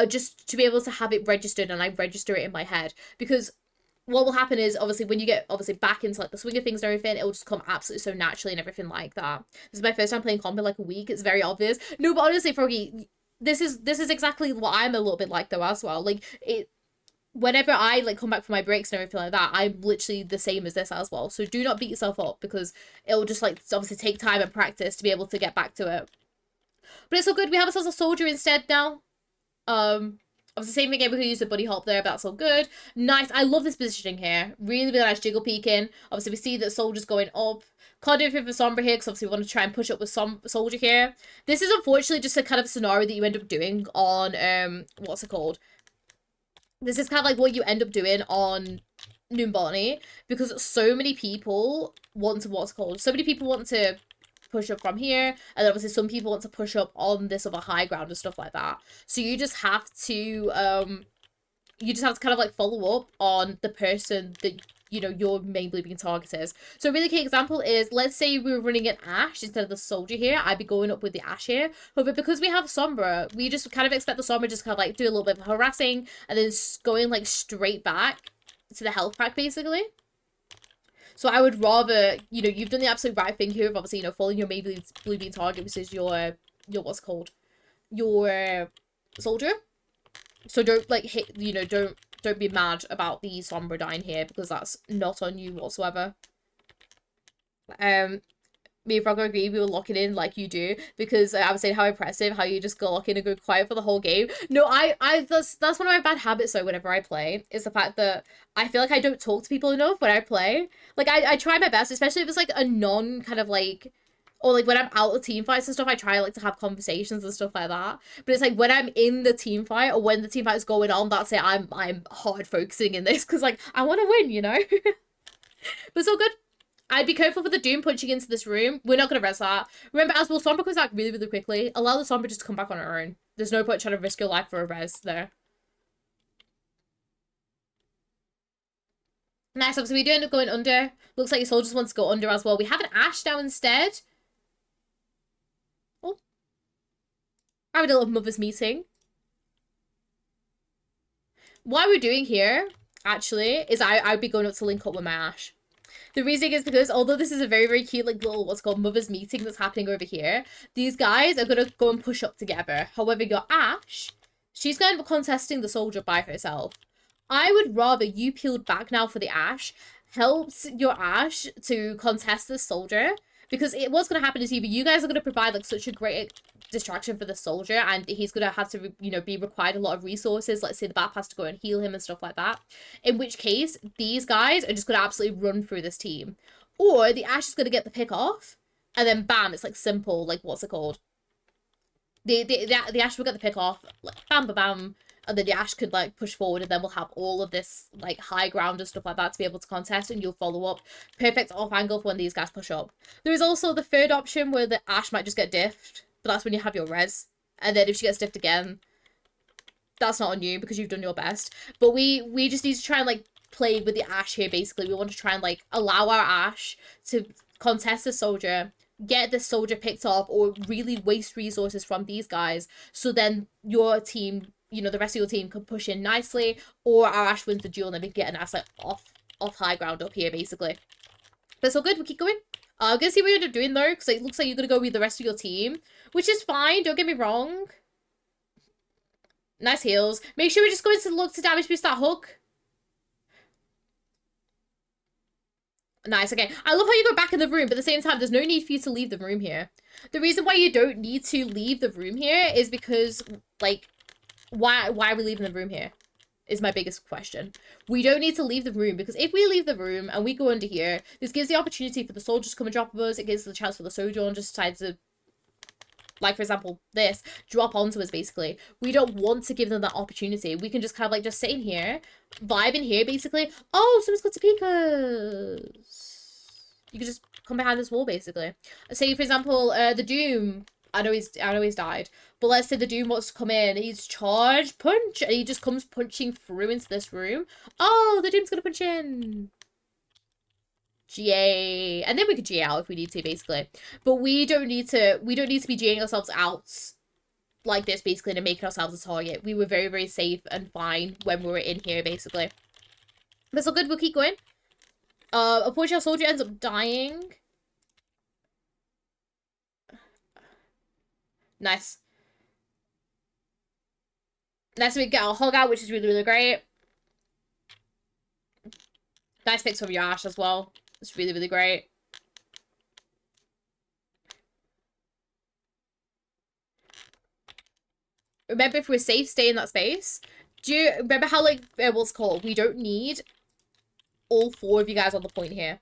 just to be able to have it registered, and I register it in my head. Because what will happen is, obviously, when you get, obviously, back into, like, the swing of things and everything, it will just come absolutely so naturally and everything like that. This is my first time playing comp in, like, a week. It's very obvious. No, but honestly, Froggy, this is exactly what I'm a little bit like, though, as well. Like, whenever I like come back from my breaks and everything like that, I'm literally the same as this as well. So do not beat yourself up, because it'll just like obviously take time and practice to be able to get back to it. But it's all good. We have ourselves a soldier instead now. Obviously same again, we could use the buddy hop there, but that's all good. Nice. I love this positioning here. Really, really nice jiggle peeking. Obviously we see that soldier's going up. Can't do anything for Sombra here, because obviously we want to try and push up with some soldier here. This is unfortunately just a kind of scenario that you end up doing on what's it called? This is kind of like what you end up doing on Numbani, because so many people want to, so many people want to push up from here, and then obviously some people want to push up on this other high ground and stuff like that. So you just have to kind of like follow up on the person that, you know, your main bleeding target is. So a really key example is, let's say we were running an Ashe instead of the soldier here. I'd be going up with the Ashe here. However, because we have Sombra, we just kind of expect the Sombra just kind of like do a little bit of harassing and then going like straight back to the health pack basically. So I would rather, you know, you've done the absolute right thing here of obviously, you know, following your main blue beam target, which is your what's called, your soldier. So don't like hit, you know, don't be mad about the Sombra dying here, because that's not on you whatsoever. Me and Froggy agree, we were locking in like you do, because I was saying how impressive how you just go lock in and go quiet for the whole game. No, that's one of my bad habits though whenever I play, is the fact that I feel like I don't talk to people enough when I play. Like I try my best, especially if it's like a non kind of like, or like when I'm out of team fights and stuff, I try like to have conversations and stuff like that. But it's like when I'm in the team fight, or when the team fight is going on, that's it. I'm hard focusing in this, because like I want to win, you know. But it's all good. I'd be careful for the Doom punching into this room. We're not going to res that. Remember, as well, Sombra comes back really, really quickly. Allow the Sombra just to come back on her own. There's no point trying to risk your life for a res there. Nice, obviously we do end up going under. Looks like your soldiers want to go under as well. We have an Ashe now instead. Oh. I would love Mother's Meeting. What we're doing here, actually, is I would be going up to link up with my Ashe. The reason is because although this is a very, very cute, like, little, what's called Mother's Meeting that's happening over here, these guys are going to go and push up together. However, your Ashe, she's going to be contesting the soldier by herself. I would rather you peeled back now for the Ashe, helps your Ashe to contest this soldier, because what's going to happen is either you guys are going to provide, like, such a great distraction for the soldier, and he's going to have to, you know, be required a lot of resources. Let's say the BAP has to go and heal him and stuff like that. In which case, these guys are just going to absolutely run through this team. Or the Ashe is going to get the pick off, and then bam, it's like simple, like, what's it called? The Ashe will get the pick off, like, bam, bam, bam, and then the Ashe could, like, push forward, and then we'll have all of this, like, high ground and stuff like that to be able to contest, and you'll follow up. Perfect off angle for when these guys push up. There is also the third option where the Ashe might just get diffed, but that's when you have your res. And then if she gets diffed again, that's not on you, because you've done your best. But we just need to try and, like, play with the Ashe here, basically. We want to try and, like, allow our Ashe to contest the soldier, get the soldier picked off, or really waste resources from these guys, so then your team, you know, the rest of your team can push in nicely, or our Ashe wins the duel and then we get an Ashe, like, off high ground up here, basically. But it's all good, we'll keep going. I'm gonna see what you end up doing though, because it looks like you're gonna go with the rest of your team, which is fine, don't get me wrong. Nice heals. Make sure we just go into the look to damage boost that hook. Nice, okay. I love how you go back in the room, but at the same time, there's no need for you to leave the room here. The reason why you don't need to leave the room here is because, like, why are we leaving the room here? Is my biggest question. We don't need to leave the room, because if we leave the room and we go under here, this gives the opportunity for the soldiers to come and drop on us. It gives the chance for the sojourn just decide to, like, for example, this, drop onto us, basically. We don't want to give them that opportunity. We can just kind of, like, just sit in here, vibe in here, basically. Oh, someone's got to peek us. You can just come behind this wall, basically. Say, for example, the Doom. I know he's died. But let's say the Doom wants to come in. He's charged punch. And he just comes punching through into this room. Oh, the Doom's gonna punch in. GA. And then we could GA out if we need to, basically. But we don't need to be GAing ourselves out like this, basically, and making ourselves a target. We were very, very safe and fine when we were in here, basically. But it's all good, we'll keep going. Unfortunately, our soldier ends up dying. Nice. Nice, we get our hog out, which is really, really great. Nice picks from your Ash as well. It's really, really great. Remember, if we're safe, stay in that space. Do you remember how, like, what's called? We don't need all 4 of you guys on the point here.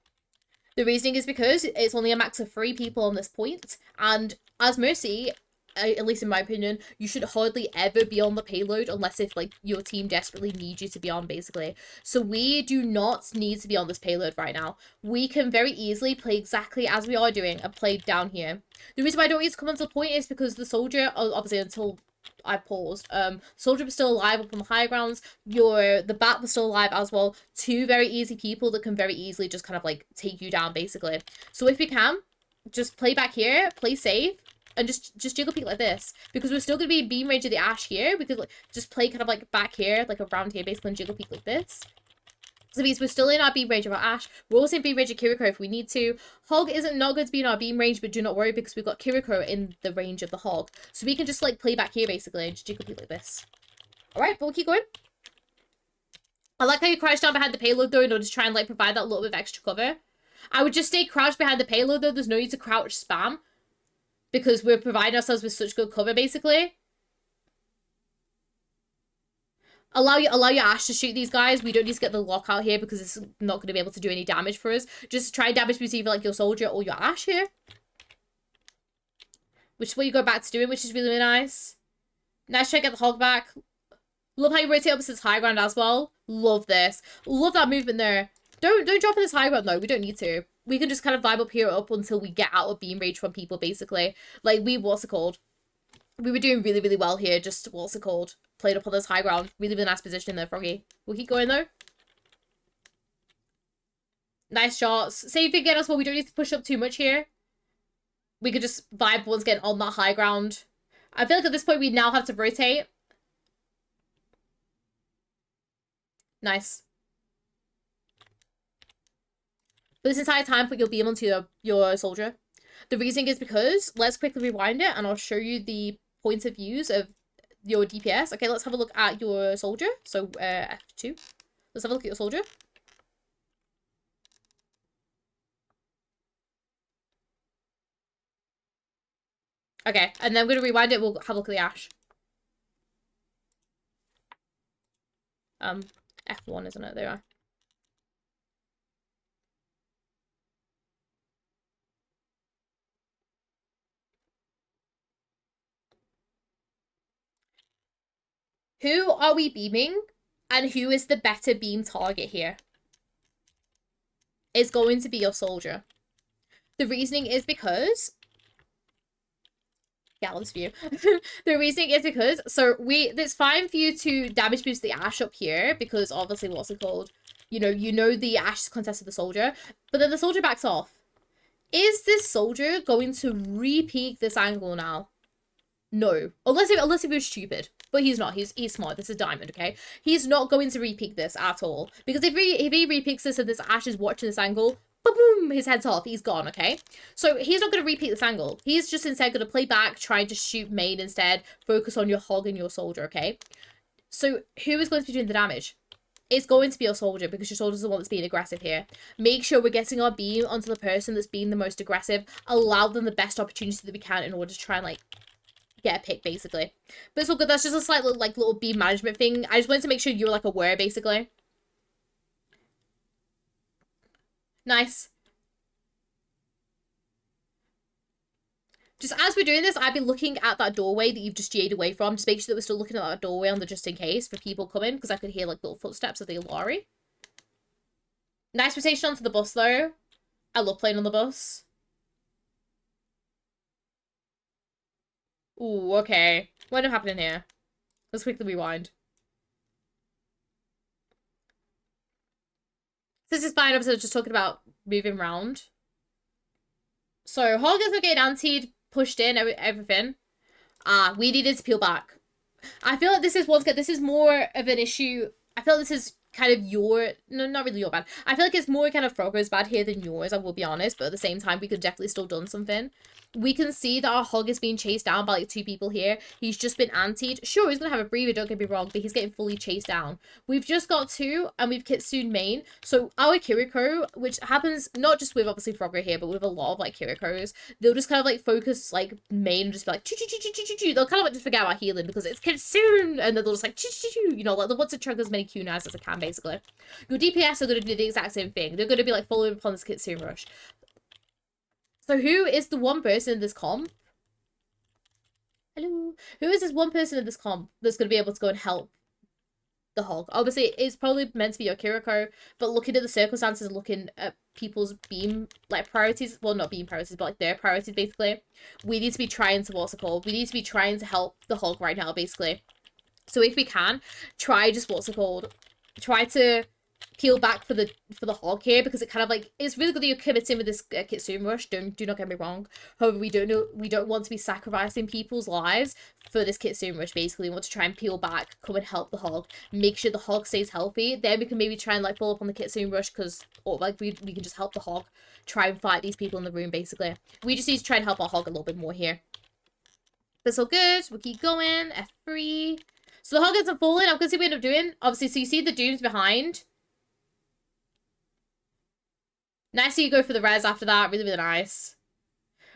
The reasoning is because it's only a max of 3 people on this point, and as Mercy, at least in my opinion, you should hardly ever be on the payload unless if, like, your team desperately needs you to be on, basically. So we do not need to be on this payload right now. We can very easily play exactly as we are doing and play down here. The reason why I don't need to come onto the point is because the soldier, obviously until I paused, soldier was still alive up on the high grounds, the bat was still alive as well. 2 very easy people that can very easily just kind of like take you down, basically. So if we can, just play back here, play safe, and just jiggle peek like this, because we're still going to be in beam range of the Ash here. We could like just play kind of like back here, like around here, basically, and jiggle peek like this. So means we're still in our beam range of our Ash. We're also in beam range of Kiriko if we need to. Hog isn't not going to be in our beam range, but do not worry because we've got Kiriko in the range of the Hog. So we can just like play back here basically and just jiggle peek like this. Alright, but we'll keep going. I like how you crouch down behind the payload though in order to try and like provide that little bit of extra cover. I would just stay crouched behind the payload though. There's no need to crouch spam because we're providing ourselves with such good cover basically. Allow your Ash to shoot these guys. We don't need to get the lockout here because it's not going to be able to do any damage for us. Just try and damage either like your soldier or your Ash here. Which is what you go back to doing, which is really, really nice. Nice try to get the Hog back. Love how you rotate up this high ground as well. Love this. Love that movement there. Don't drop in this high ground though. We don't need to. We can just kind of vibe up here up until we get out of beam range from people basically. Like we what's it called? We were doing really, really well here. Just what's it called? Played up on this high ground. Really, really nice position there, Froggy. We'll keep going, though. Nice shots. Same thing again as well. We don't need to push up too much here. We could just vibe once again on that high ground. I feel like at this point we now have to rotate. Nice. For this entire time, put your beam onto your soldier. The reason is because, let's quickly rewind it and I'll show you the points of views of your DPS. Okay, let's have a look at your soldier. So, F2. Let's have a look at your soldier. Okay, and then I'm going to rewind it. We'll have a look at the Ash. F1, isn't it? There you are. Who are we beaming? And who is the better beam target here? It's going to be your soldier. The reasoning is because... Gallus view. The reasoning is because... So, it's fine for you to damage boost the Ash up here. Because obviously, what's it called? You know the Ash is contested the soldier. But then the soldier backs off. Is this soldier going to re-peek this angle now? No. Unless if he was stupid. But he's not. He's smart. This is Diamond, okay? He's not going to re-peek this at all. Because if he re-peeks this and this Ash is watching this angle, boom, his head's off. He's gone, okay? So he's not going to repeat this angle. He's just instead going to play back, try to shoot main instead, focus on your Hog and your soldier, okay? So who is going to be doing the damage? It's going to be your soldier because your soldier's the one that's being aggressive here. Make sure we're getting our beam onto the person that's being the most aggressive. Allow them the best opportunity that we can in order to try and, like, get a pick, basically. But it's all good. That's just a slight, like, little beam management thing. I just wanted to make sure you were, like, aware, basically. Nice. Just as we're doing this, I'd be looking at that doorway that you've just GA'd away from. Just make sure that we're still looking at that doorway on the just in case for people coming, because I could hear, like, little footsteps of the Alari. Nice rotation onto the bus, though. I love playing on the bus. Ooh, okay. What ended up happening here? Let's quickly rewind. This is fine, obviously I was just talking about moving around. So, Hog is getting antied, pushed in, everything. We needed to peel back. I feel like this is, once again, this is more of an issue. I feel like this is kind of your, no, not really your bad. I feel like it's more kind of Frogger's bad here than yours, I will be honest, but at the same time, we could definitely still done something. We can see that our hog is being chased down by like 2 people here. He's just been antied. Sure, he's gonna have a breather, don't get me wrong, but he's getting fully chased down. We've just got 2, and we've Kitsune main. So our Kiriko, which happens not just with obviously Frogger here, but with a lot of like Kirikos, they'll just kind of like focus like main and just be like choo choo choo choo choo choo. They'll kind of like just forget about healing because it's Kitsune, and then they'll just like choo choo choo, you know, like they want to chug as many Q-knives as they can basically. Your DPS are gonna do the exact same thing. They're gonna be like following upon this Kitsune rush. So who is the one person in this comp? Hello? Who is this one person in this comp that's going to be able to go and help the hog? Obviously, it's probably meant to be your Kiriko, but looking at the circumstances, looking at people's beam, like, priorities, well, not beam priorities, but, like, their priorities, basically, we need to be trying to, what's it called? We need to be trying to help the hog right now, basically. So if we can, try just, what's it called? Try to peel back for the hog here, because it kind of like, it's really good that you're committing with this Kitsune rush, do not get me wrong. However, we don't want to be sacrificing people's lives for this Kitsune rush. Basically, we want to try and peel back, come and help the hog, make sure the hog stays healthy, then we can maybe try and like follow up on the Kitsune rush, because, or like we can just help the hog try and fight these people in the room. Basically, we just need to try and help our hog a little bit more here. But it's all good, we'll keep going. F3. So the hog isn't falling. I'm gonna see what we end up doing, obviously. So you see the dooms behind. Nice that you go for the res after that. Really, really nice.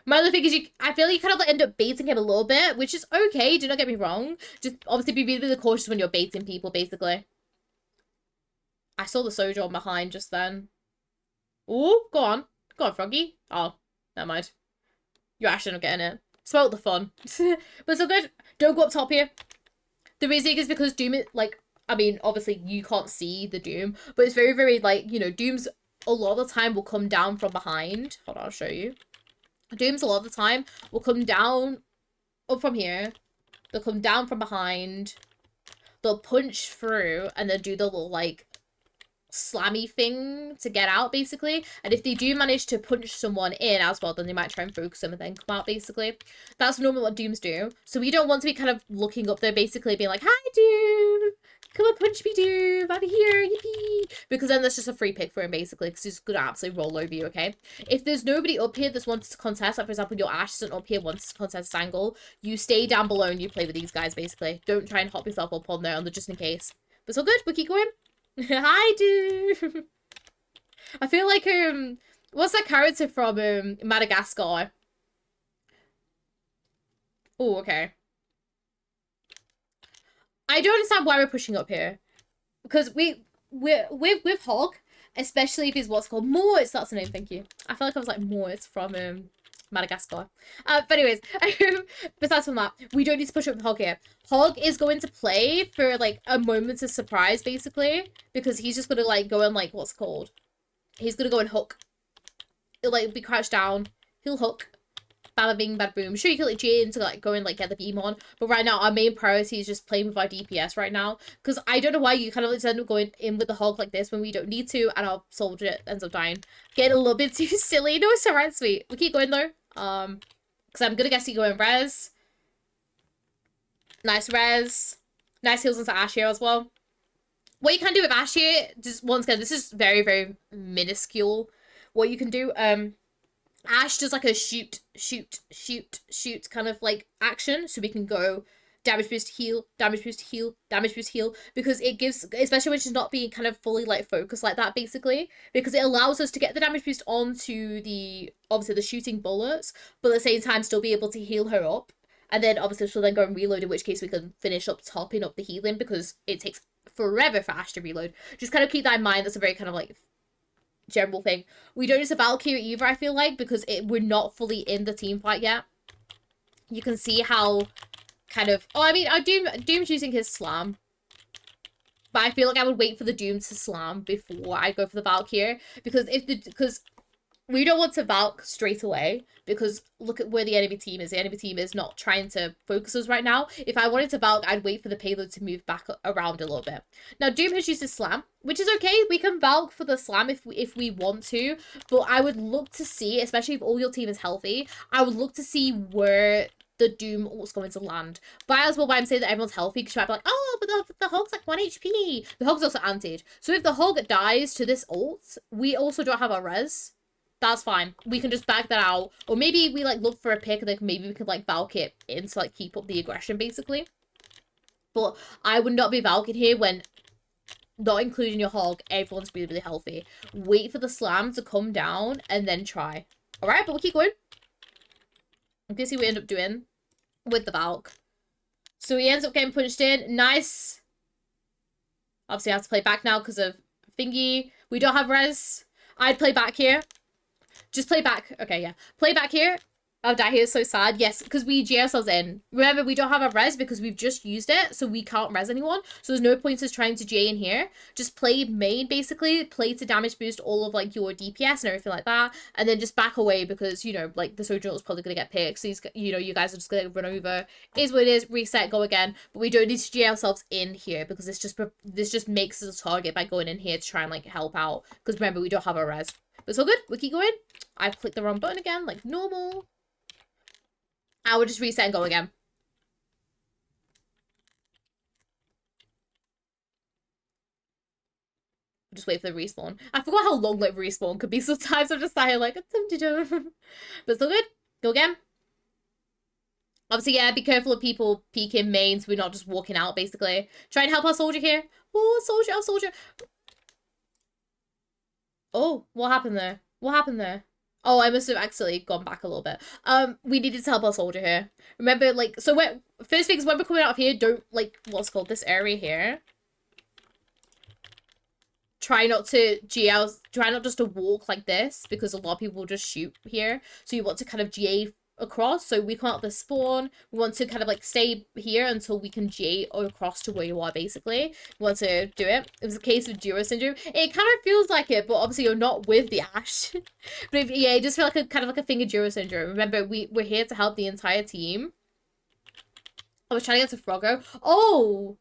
My other thing is, I feel like you kind of like end up baiting him a little bit, which is okay. Do not get me wrong. Just obviously be really, really cautious when you're baiting people, basically. I saw the Sojourn behind just then. Oh, go on. Go on, Froggy. Oh, never mind. You're actually not getting it. Spoiled the fun. But it's all good. Don't go up top here. The reason is because Doom, like, I mean, obviously you can't see the Doom, but it's very, very, like, you know, Doom's a lot of the time will come down from behind. Hold on, I'll show you. Dooms a lot of the time will come down up from here. They'll come down from behind. They'll punch through and then do the little like slammy thing to get out, basically. And if they do manage to punch someone in as well, then they might try and focus them and then come out, basically. That's normally what Dooms do. So we don't want to be kind of looking up there, basically being like, hi Doom, come and punch me, Doom, I'm here, yippee. Because then that's just a free pick for him, basically, because he's gonna absolutely roll over you, okay? If there's nobody up here that's wanting to contest, like for example, your Ash isn't up here, wants to contest this angle, you stay down below and you play with these guys, basically. Don't try and hop yourself up on there just in case. But it's all good, we'll keep going. Hi, Doom. I feel like, what's that character from, Madagascar? Oh, okay. I don't understand why we're pushing up here. Because we're with Hog, especially if he's what's called Moors. That's the name, thank you. I feel like I was like Moors from Madagascar. But anyways, besides from that, we don't need to push up with Hog here. Hog is going to play for like a moment of surprise, basically, because he's just gonna like go and like what's it called? He's gonna go and hook. He'll like be crouched down. He'll hook. Bada bing, bada boom. Sure, you can like Jane to like go and like get the beam on, but right now our main priority is just playing with our DPS right now. Because I don't know why you kind of like end up going in with the hog like this when we don't need to, and our soldier ends up dying. Getting a little bit too silly. No, it's alright, sweet. We keep going though. Because I'm gonna guess you go in res. Nice res. Nice heals into Ash here as well. What you can do with Ash here, just once again, this is very, very minuscule. What you can do, Ash does like a shoot kind of like action, so we can go damage boost, heal, damage boost, heal, damage boost, heal, because it gives, especially when she's not being kind of fully like focused like that, basically, because it allows us to get the damage boost onto the, obviously the shooting bullets, but at the same time still be able to heal her up, and then obviously she'll then go and reload, in which case we can finish up topping up the healing, because it takes forever for Ash to reload. Just kind of keep that in mind. That's a very kind of like general thing. We don't use a Valkyrie either, I feel like, because we're not fully in the team fight yet. You can see how kind of, oh, I mean, Doom's using his slam, but I feel like I would wait for the Doom to slam before I go for the Valk here, because because we don't want to Valk straight away, because look at where the enemy team is. The enemy team is not trying to focus us right now. If I wanted to Valk, I'd wait for the payload to move back around a little bit. Now, Doom has used his slam, which is okay. We can Valk for the slam if we want to, but I would look to see, especially if all your team is healthy, I would look to see where the Doom ult's going to land. But as well, why I'm saying that everyone's healthy, because you might be like, oh, but the Hog's like 1 HP. The Hog's also antied. So if the Hog dies to this ult, we also don't have our res. That's fine. We can just back that out. Or maybe we, like, look for a pick and then maybe we could, like, Valk it in to, like, keep up the aggression, basically. But I would not be Valking here when, not including your Hog, everyone's really, really healthy. Wait for the slam to come down and then try. Alright, but we'll keep going. I'm gonna see what we end up doing with the Valk. So he ends up getting punched in. Nice. Obviously, I have to play back now because of thingy. We don't have res. I'd play back here. Just play back. Okay, yeah. Play back here. I'll die here. So sad. Yes, because we G ourselves in. Remember, we don't have a res because we've just used it. So we can't res anyone. So there's no point us trying to J in here. Just play main, basically. Play to damage boost all of, like, your DPS and everything like that. And then just back away because, you know, like, the Sojourner is probably going to get picked. So, you know, you guys are just going to run over. It is what it is. Reset, go again. But we don't need to J ourselves in here because this just makes us a target by going in here to try and, like, help out. Because remember, we don't have a res. But it's all good. We keep going. I've clicked the wrong button again, like normal. I will just reset and go again. Just wait for the respawn. I forgot how long, like, respawn could be sometimes. I'm just saying, like, but it's still good. Go again. Obviously, yeah, be careful of people peeking mains. We're not just walking out, basically. Try and help our soldier here. Oh, soldier, our soldier. Oh, what happened there? What happened there? Oh, I must have actually gone back a little bit. We needed to help our soldier here. Remember, like, so first things, when we're coming out of here, don't, like, what's called this area here. Try not to try not just to walk like this, because a lot of people will just shoot here. So you want to kind of GA across, so we come out of the spawn. We want to kind of, like, stay here until we can GA across to where you are, basically. We want to do it. It was a case of Duro syndrome. It kind of feels like it, but obviously you're not with the Ashe. But yeah, it just feels like a kind of like a thing of Duro syndrome. Remember, we're here to help the entire team. I was trying to get to Froggo. Oh!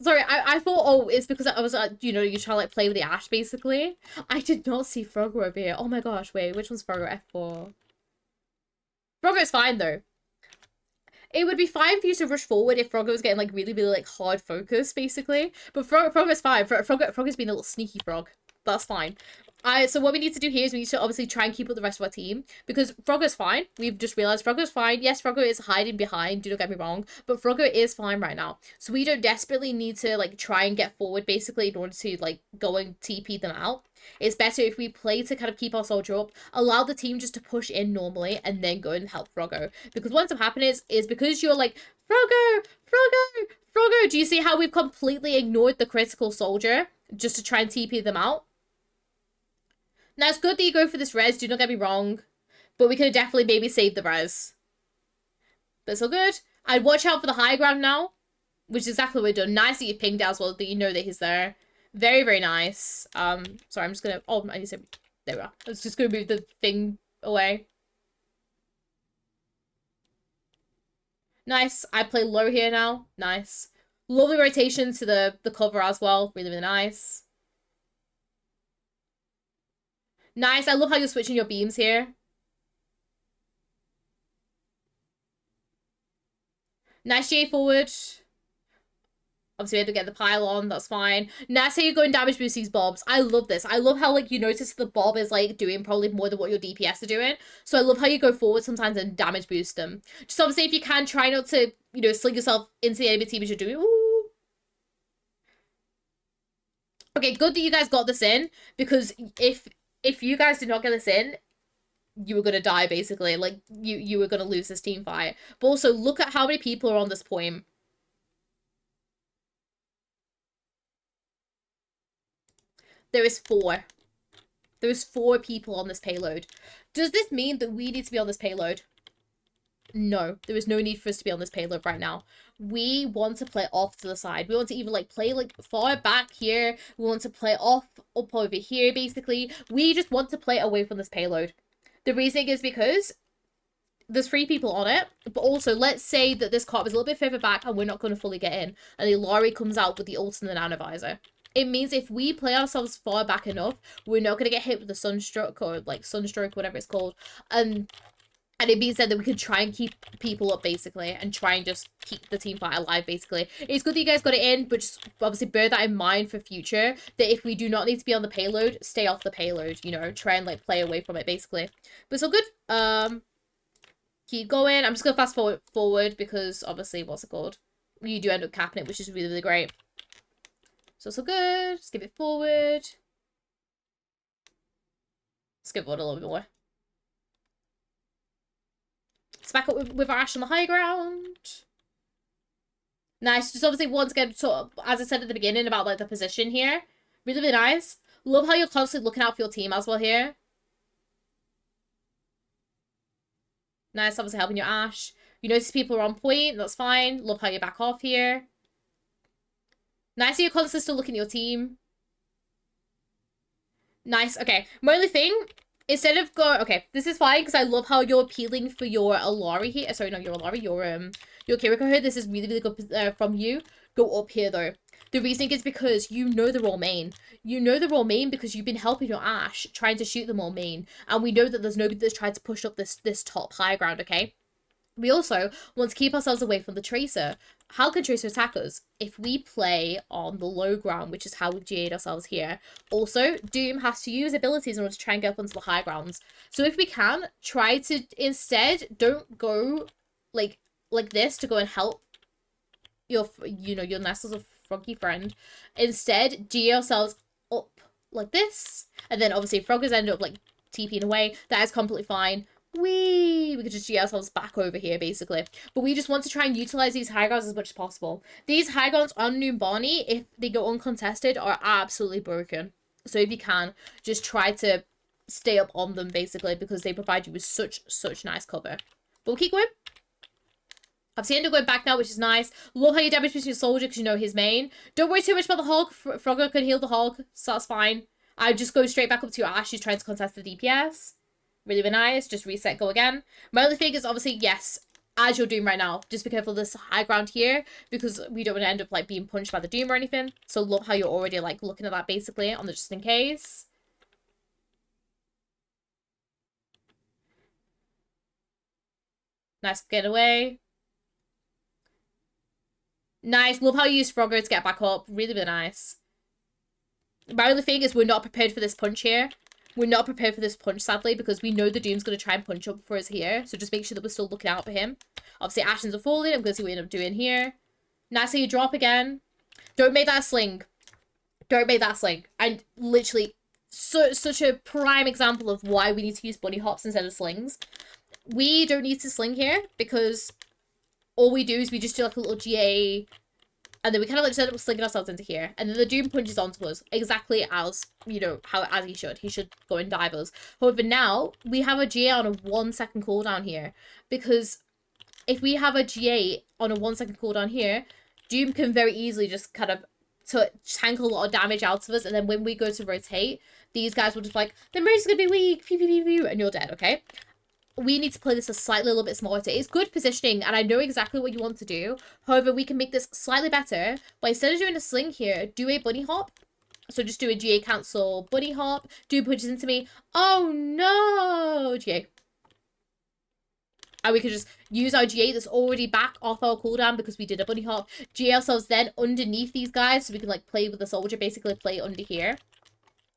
Sorry, I thought, oh, it's because I was, you know, you're trying to, like, play with the Ashe, basically. I did not see Froggo over here. Oh my gosh, wait, which one's Froggo? F4. Froggo's fine, though. It would be fine for you to rush forward if Froggo was getting, like, really, really, like, hard focus, basically. But Froggo's fine. Froggo's being a little sneaky frog. That's fine. So what we need to do here is we need to obviously try and keep up the rest of our team. Because Froggo's fine. We've just realized Froggo's fine. Yes, Froggo is hiding behind. Do not get me wrong. But Froggo is fine right now. So we don't desperately need to, like, try and get forward, basically, in order to, like, go and TP them out. It's better if we play to kind of keep our soldier up, allow the team just to push in normally, and then go and help Froggo. Because what ends up happening is because you're like, Froggo, Froggo, Froggo. Do you see how we've completely ignored the critical soldier just to try and TP them out? Now, it's good that you go for this res, do not get me wrong, but we could have definitely maybe saved the res. But it's all good. I'd watch out for the high ground now, which is exactly what we've done. Nice that you pinged out as well, that you know that he's there. Very, very nice. Sorry, I'm just gonna, oh, I need to, there we are. I was just gonna move the thing away. Nice. I play low here now. Nice. Lovely rotation to the cover as well. Really, really nice. Nice. I love how you're switching your beams here. Nice J forward. Obviously, we had to get the pile on. That's fine. Nice how you're going damage boost these bobs. I love this. I love how, like, you notice the bob is, like, doing probably more than what your DPS are doing. So I love how you go forward sometimes and damage boost them. Just obviously, if you can, try not to, you know, sling yourself into the enemy team as you're doing. Ooh. Okay, good that you guys got this in. Because if you guys did not get this in, you were going to die, basically. Like, you were going to lose this team fight. But also, look at how many people are on this point. There is 4. There is 4 people on this payload. Does this mean that we need to be on this payload? No, there is no need for us to be on this payload right now. We want to play off to the side. We want to either, like, play, like, far back here. We want to play off up over here, basically. We just want to play away from this payload. The reasoning is because there's 3 people on it, but also let's say that this cop is a little bit further back and we're not going to fully get in, and the Ilari comes out with the ult and the nanovisor. It means if we play ourselves far back enough, we're not going to get hit with the sunstroke or, like, sunstroke, whatever it's called. And And it means that we can try and keep people up, basically, and try and just keep the team fight alive, basically. It's good that you guys got it in, but just obviously bear that in mind for future, that if we do not need to be on the payload, stay off the payload, you know, try and, like, play away from it, basically. But it's all good. Keep going. I'm just going to fast forward because, obviously, what's it called? You do end up capping it, which is really, really great. So it's all good. Just give it forward. Let's give it forward a little bit more. Let's back up with our Ash on the high ground. Nice. Just obviously, once again, sort of, as I said at the beginning about, like, the position here. Really, really nice. Love how you're constantly looking out for your team as well here. Nice, obviously helping your Ash. You notice people are on point. That's fine. Love how you back off here. Nice that you're constantly still looking at your team. Nice. Okay. My only thing, instead of going... Okay, this is fine because I love how you're appealing for your AlphaAli here. Sorry, not your AlphaAli. Your Kiriko here. This is really, really good from you. Go up here, though. The reasoning is because you know they're all main. You know they're all main because you've been helping your Ash, trying to shoot them all main. And we know that there's nobody that's tried to push up this top high ground, okay? We also want to keep ourselves away from the Tracer. How can Tracer attack us? If we play on the low ground, which is how we've GA'd ourselves here. Also, Doom has to use abilities in order to try and get up onto the high grounds. So if we can, try to instead, don't go like this to go and help your, you know, your Nestle's a Froggy friend. Instead, GA ourselves up like this. And then obviously if Froggers end up like TPing away, that is completely fine. We could just G ourselves back over here, basically. But we just want to try and utilize these high grounds as much as possible. These high grounds on Noombani, if they go uncontested, are absolutely broken. So if you can, just try to stay up on them, basically, because they provide you with such nice cover. But we'll keep going. I've seen him going back now, which is nice. Love how you damage your soldier because you know his main. Don't worry too much about the hog. Frogger can heal the hog, so that's fine. I just go straight back up to your Ash who's trying to contest the DPS. Really, really nice. Just reset, go again. My only thing is obviously, yes, as you're doing right now, just be careful of this high ground here because we don't want to end up like being punched by the Doom or anything. So love how you're already like looking at that basically on the just in case. Nice getaway. Nice. Love how you use Frogger to get back up. Really, really nice. My only thing is we're not prepared for this punch here. We're not prepared for this punch, sadly, because we know the Doom's going to try and punch up for us here. So just make sure that we're still looking out for him. Obviously, Ashens are falling. I'm going to see what we end up doing here. Nice how you drop again. Don't make that sling. Don't make that sling. And literally, such a prime example of why we need to use bunny hops instead of slings. We don't need to sling here because all we do is we just do like a little GA and then we kind of like just end up slinging ourselves into here. And then the Doom punches onto us exactly as, you know, as he should. He should go and dive us. However, now we have a GA on a 1 second cooldown here. Because if we have a GA on a 1 second cooldown here, Doom can very easily just kind of tank a lot of damage out of us. And then when we go to rotate, these guys will just be like, the Mercy's gonna be weak, pew, pew, pew, pew, and you're dead, okay? We need to play this a little bit smarter. It's good positioning, and I know exactly what you want to do. However, we can make this slightly better by instead of doing a sling here, do a bunny hop. So just do a GA cancel bunny hop. Doom punches into me. Oh no! GA. And we can just use our GA that's already back off our cooldown because we did a bunny hop. GA ourselves then underneath these guys so we can like play with the soldier, basically play under here.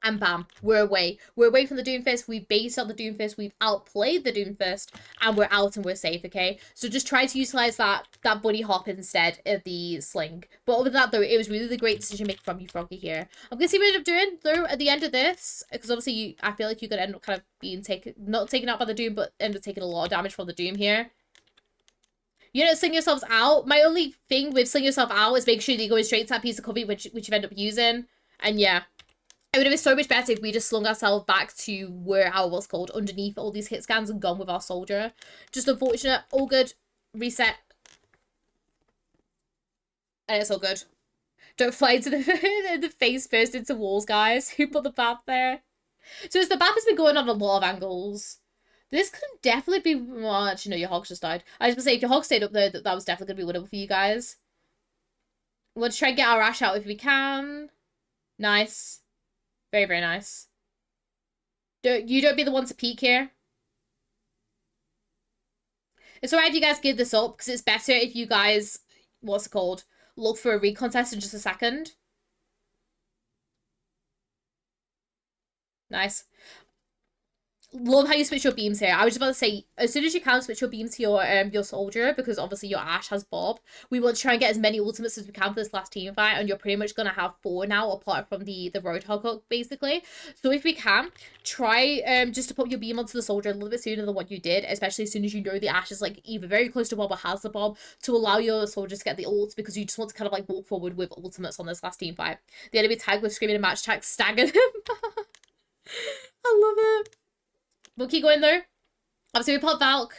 And bam, we're away. We're away from the Doomfist. We've based on the Doomfist. We've outplayed the Doomfist. And we're out and we're safe, okay? So just try to utilize that bunny hop instead of the sling. But other than that, though, it was really the great decision making from you, Froggy, here. I'm going to see what we end up doing, though, at the end of this. Because obviously, I feel like you're going to end up kind of being not taken out by the Doom, but end up taking a lot of damage from the Doom here. You don't sling yourselves out. My only thing with sling yourself out is make sure that you're going straight to that piece of cover which you end up using. And yeah. It would have been so much better if we just slung ourselves back to where our what's called underneath all these hit scans and gone with our soldier. Just unfortunate. All good. Reset. And it's all good. Don't fly into the face first into walls, guys. Who put the BAP there? So as the BAP has been going on a lot of angles. This could definitely be... Well, actually, no, your Hog just died. I was going to say, if your Hog stayed up there, that was definitely going to be winnable for you guys. We'll try and get our Ash out if we can. Nice. Very, very nice. You don't be the one to peek here. It's alright if you guys give this up, because it's better if you guys, what's it called, look for a recontest in just a second. Nice. Love how you switch your beams here. I was just about to say, as soon as you can, switch your beams to your soldier, because obviously your Ashe has Bob. We want to try and get as many ultimates as we can for this last team fight, and you're pretty much gonna have 4 now, apart from the Roadhog hook, basically. So if we can, try just to put your beam onto the soldier a little bit sooner than what you did, especially as soon as you know the Ashe is like either very close to Bob or has the Bob, to allow your soldiers to get the ults, because you just want to kind of like walk forward with ultimates on this last team fight. The enemy tag with screaming and match tag staggered him. I love it. We'll keep going though. Obviously, we popped Valk.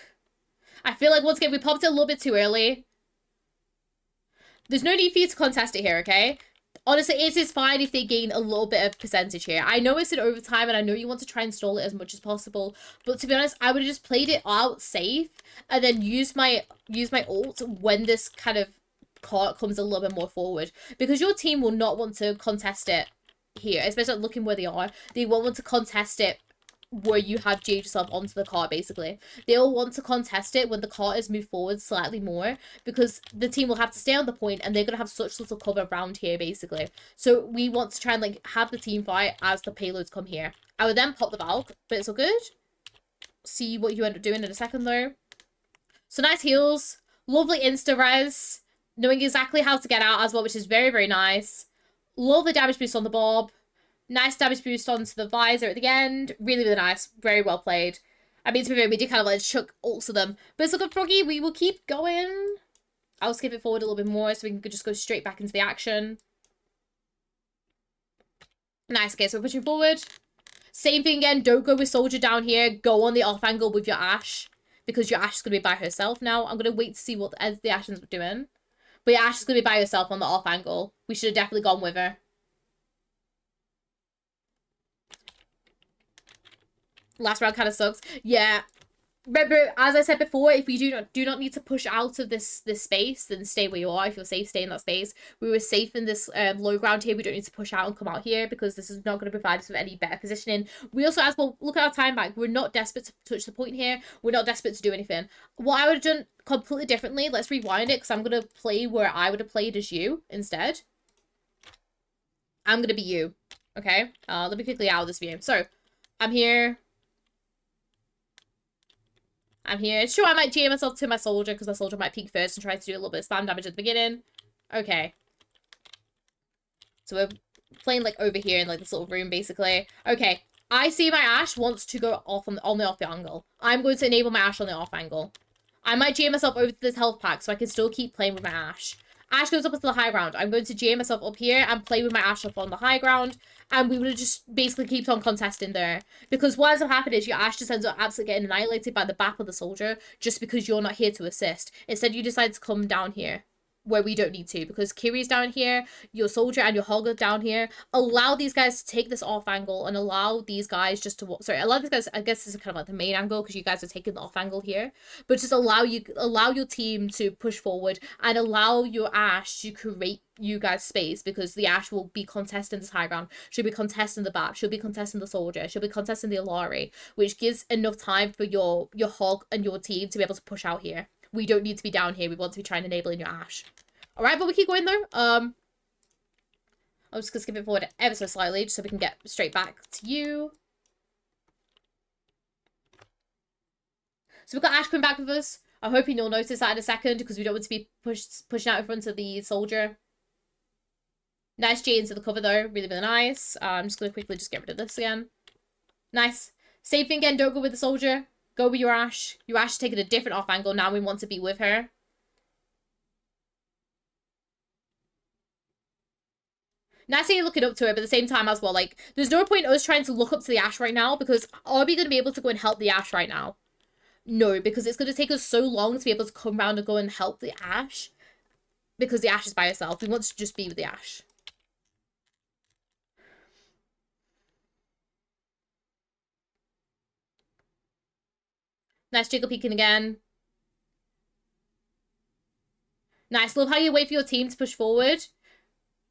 I feel like once again, we popped it a little bit too early. There's no need for you to contest it here, okay? Honestly, it is fine if they gain a little bit of percentage here. I know it's in overtime, and I know you want to try and stall it as much as possible. But to be honest, I would have just played it out safe, and then use my ult when this kind of cart comes a little bit more forward. Because your team will not want to contest it here, especially looking where they are. They won't want to contest it where you have Jade yourself onto the cart, basically. They'll want to contest it when the cart is moved forward slightly more, because the team will have to stay on the point, and they're going to have such little cover around here, basically. So we want to try and, like, have the team fight as the payloads come here. I would then pop the Valk, but it's all good. See what you end up doing in a second, though. So nice heals. Lovely insta-res. Knowing exactly how to get out as well, which is very, very nice. Love the damage boost on the Bob. Nice damage boost onto the visor at the end. Really, really nice. Very well played. I mean, to be fair, we did kind of like chuck ults of them. But it's a good Froggy. We will keep going. I'll skip it forward a little bit more so we can just go straight back into the action. Nice. Okay, so we're pushing forward. Same thing again. Don't go with Soldier down here. Go on the off angle with your Ashe, because your Ashe is going to be by herself now. I'm going to wait to see what the Ashe ends up doing. But your Ashe is going to be by herself on the off angle. We should have definitely gone with her. Last round kind of sucks. Yeah. Remember, as I said before, if we do not need to push out of this space, then stay where you are. If you're safe, stay in that space. We were safe in this low ground here. We don't need to push out and come out here, because this is not going to provide us with any better positioning. We also, as well, look at our time back. We're not desperate to touch the point here. We're not desperate to do anything. What I would have done completely differently, let's rewind it, because I'm going to play where I would have played as you instead. I'm going to be you. Okay? Let me quickly out of this view. So, I'm here. I'm here. Sure, I might GA myself to my soldier, because my soldier might peek first and try to do a little bit of spam damage at the beginning. Okay. So we're playing, like, over here in, like, this little room, basically. Okay. I see my Ashe wants to go off on the off angle. I'm going to enable my Ashe on the off angle. I might GA myself over to this health pack, so I can still keep playing with my Ashe. Ashe goes up to the high ground. I'm going to GA myself up here and play with my Ashe up on the high ground. And we would just basically keep on contesting there. Because what ends up happening is your Ashe just ends up absolutely getting annihilated by the BAP of the soldier, just because you're not here to assist. Instead, you decide to come down here, where we don't need to, because Kiri's down here, your soldier and your hog are down here. Allow these guys to take this off angle, and allow these guys just to allow these guys, I guess this is kind of like the main angle, because you guys are taking the off angle here, but just allow your team to push forward, and allow your Ashe to create you guys space, because the Ashe will be contesting this high ground. She'll be contesting the BAP, she'll be contesting the soldier, she'll be contesting the AlphaAli, which gives enough time for your hog and your team to be able to push out here. We don't need to be down here. We want to be trying enabling your Ashe. Alright, but we keep going though. I'm just gonna skip it forward ever so slightly, just so we can get straight back to you. So we've got Ashe coming back with us. I'm hoping you'll notice that in a second, because we don't want to be pushing out in front of the soldier. Nice J into the cover though. Really, really nice. I'm just gonna quickly just get rid of this again. Nice. Same thing again, don't go with the soldier. Go with your Ashe. Your Ashe is taking a different off angle. Now we want to be with her. Nice that you're looking up to it, but at the same time as well, like, there's no point us trying to look up to the Ashe right now, because are we going to be able to go and help the Ashe right now? No, because it's going to take us so long to be able to come around and go and help the Ashe, because the Ashe is by herself. We want to just be with the Ashe. Nice jiggle peeking again. Nice. Love how you wait for your team to push forward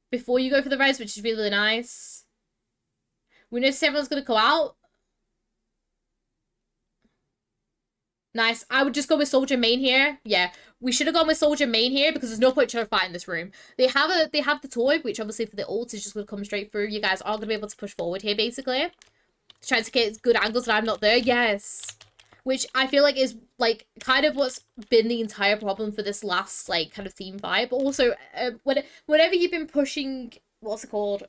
before you go for the res, which is really, really nice. We notice everyone's going to go out. Nice. I would just go with soldier main here. Yeah, we should have gone with soldier main here because there's no point trying to fight in this room. They have the toy, which obviously for the ult is just going to come straight through. You guys are going to be able to push forward here, basically. Trying to get good angles and I'm not there. Yes. Which I feel like is, like, kind of what's been the entire problem for this last, like, kind of team fight. But also, whenever you've been pushing, what's it called?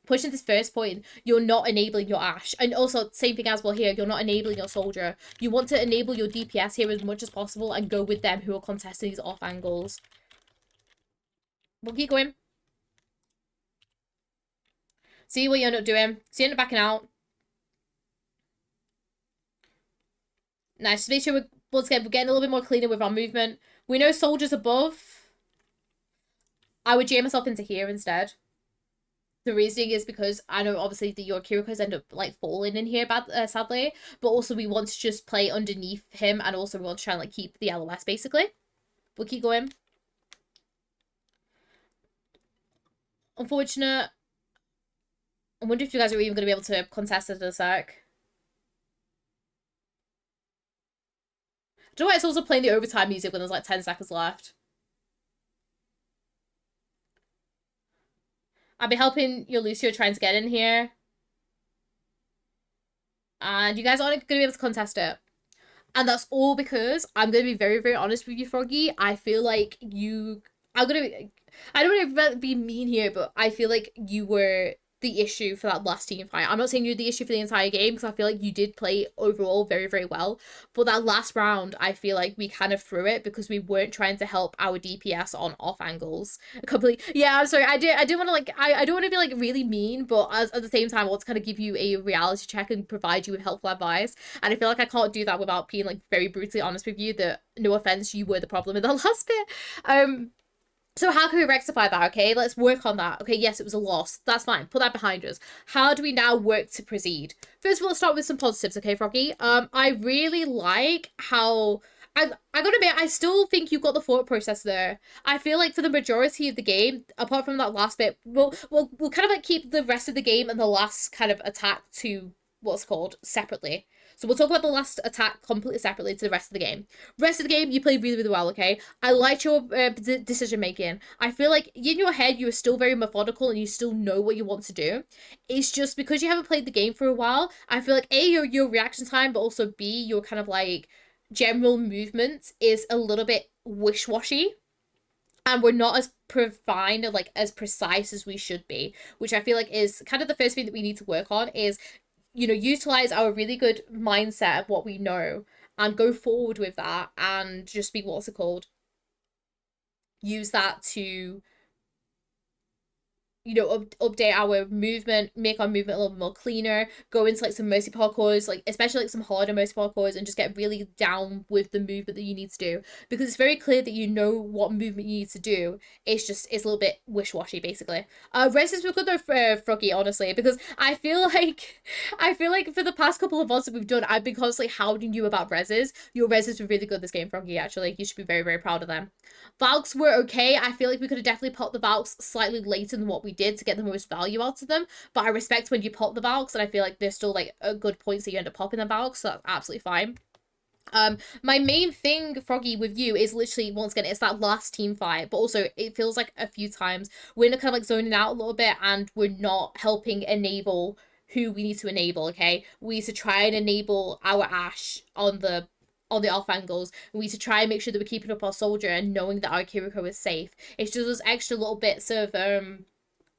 Pushing this first point, you're not enabling your Ashe. And also, same thing as well here, you're not enabling your soldier. You want to enable your DPS here as much as possible and go with them who are contesting these off angles. We'll keep going. See what you end up doing. See you end up backing out. Nice. Just make sure we're getting a little bit more cleaner with our movement. We know soldiers above. I would jam myself into here instead. The reasoning is because I know obviously the your Kiriko's end up like falling in here sadly, but also we want to just play underneath him and also we want to try and like keep the LOS basically. We'll keep going. Unfortunate. I wonder if you guys are even going to be able to contest it in a sec. I don't know why it's also playing the overtime music when there's like 10 seconds left. I'll be helping your Lucio trying to get in here. And you guys aren't going to be able to contest it. And that's all because I'm going to be very, very honest with you, Froggy. I feel like you... I don't want to be mean here, but I feel like you were the issue for that last team fight. I'm not saying you're the issue for the entire game because I feel like you did play overall very, very well. But that last round, I feel like we kind of threw it because we weren't trying to help our DPS on off angles. Yeah, I'm sorry. I do want to like, I don't want to be like really mean, but at the same time, I want to kind of give you a reality check and provide you with helpful advice. And I feel like I can't do that without being like very brutally honest with you that no offense, you were the problem in the last bit. So how can we rectify that, okay? Let's work on that. Okay, yes, it was a loss. That's fine. Put that behind us. How do we now work to proceed? First of all, let's start with some positives, okay, Froggy? I really like how... I gotta admit, I still think you've got the thought process there. I feel like for the majority of the game, apart from that last bit, we'll kind of like keep the rest of the game and the last kind of attack to what's called separately. So we'll talk about the last attack completely separately to the rest of the game. Rest of the game, you played really, really well, okay? I liked your decision making. I feel like in your head, you are still very methodical and you still know what you want to do. It's just because you haven't played the game for a while, I feel like A, your reaction time, but also B, your kind of like general movement is a little bit wish-washy. And we're not as refined and like as precise as we should be, which I feel like is kind of the first thing that we need to work on is, you know, utilize our really good mindset of what we know and go forward with that and just be, what's it called? Use that to, you know, update our movement, make our movement a little bit more cleaner, go into like some mercy parkours, like especially like some harder mercy parkours and just get really down with the movement that you need to do because it's very clear that you know what movement you need to do. It's a little bit wish-washy basically. Reses were good though, Froggy, honestly, because I feel like for the past couple of VODs that we've done, I've been constantly hounding you about reses. Your reses were really good this game, Froggy, actually. You should be very, very proud of them. Valks were okay. I feel like we could have definitely popped the Valks slightly later than what we did to get the most value out of them, but I respect when you pop the Valks and I feel like there's still like a good points that you end up popping the Valks, so that's absolutely fine. My main thing, Froggy, with you is literally, once again, it's that last team fight, but also it feels like a few times we're kind of like zoning out a little bit and we're not helping enable who we need to enable, okay? We need to try and enable our Ashe on the off angles. We need to try and make sure that we're keeping up our soldier and knowing that our Kiriko is safe. It's just those extra little bits of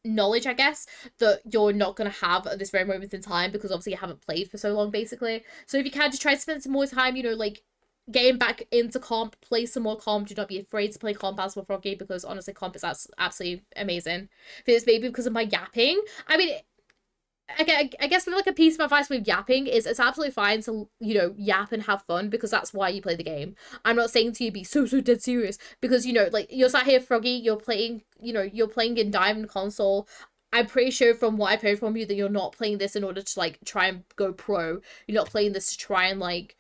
knowledge, I guess, that you're not going to have at this very moment in time because obviously you haven't played for so long, basically. So if you can, just try to spend some more time, you know, like getting back into comp, play some more comp. Do not be afraid to play comp as well, Froggy, because honestly, comp is absolutely amazing. If it's maybe because of my yapping, I mean, I guess like a piece of advice with yapping is it's absolutely fine to, you know, yap and have fun because that's why you play the game. I'm not saying to you be so dead serious because, you know, like you're sat here, Froggy, you're playing, you know, you're playing in Diamond Console. I'm pretty sure from what I've heard from you that you're not playing this in order to like try and go pro. You're not playing this to try and like,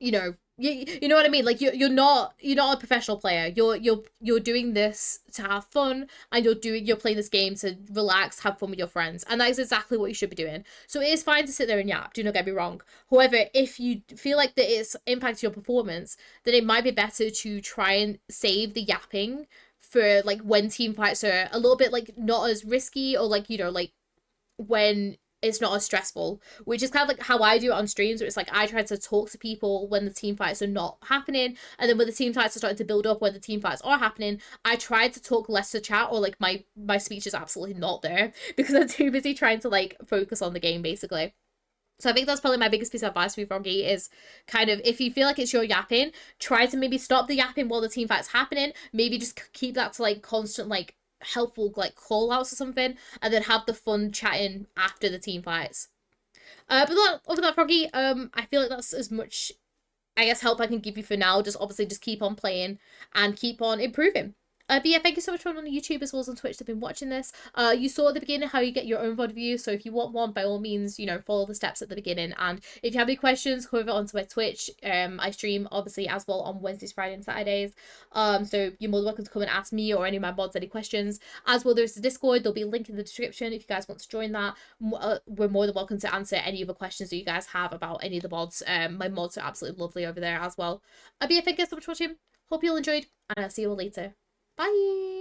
you know, you know what I mean? Like you're not a professional player. You're doing this to have fun, and you're playing this game to relax, have fun with your friends, and that is exactly what you should be doing. So it is fine to sit there and yap. Do not get me wrong. However, if you feel like that it's impacts your performance, then it might be better to try and save the yapping for like when team fights are a little bit like not as risky, or like, you know, like when it's not as stressful, which is kind of like how I do it on streams, where it's like I try to talk to people when the team fights are not happening, and then when the team fights are starting to build up, when the team fights are happening, I try to talk less to chat, or like my speech is absolutely not there because I'm too busy trying to like focus on the game basically. So I think that's probably my biggest piece of advice for you, Froggy, is kind of, if you feel like it's your yapping, try to maybe stop the yapping while the team fight's happening. Maybe just keep that to like constant like helpful like call outs or something, and then have the fun chatting after the team fights. But other than that, Froggy, I feel like that's as much, I guess, help I can give you for now. Just obviously just keep on playing and keep on improving. But yeah, thank you so much for on YouTube as well as on Twitch that have been watching this. You saw at the beginning how you get your own VOD view, so if you want one, by all means, you know, follow the steps at the beginning. And if you have any questions, come over onto my Twitch. I stream obviously as well on Wednesdays, Fridays, and Saturdays. So you're more than welcome to come and ask me or any of my mods any questions. As well, there's the Discord. There'll be a link in the description if you guys want to join that. We're more than welcome to answer any other questions that you guys have about any of the mods. My mods are absolutely lovely over there as well. But yeah, thank you so much for watching. Hope you all enjoyed, and I'll see you all later. Bye!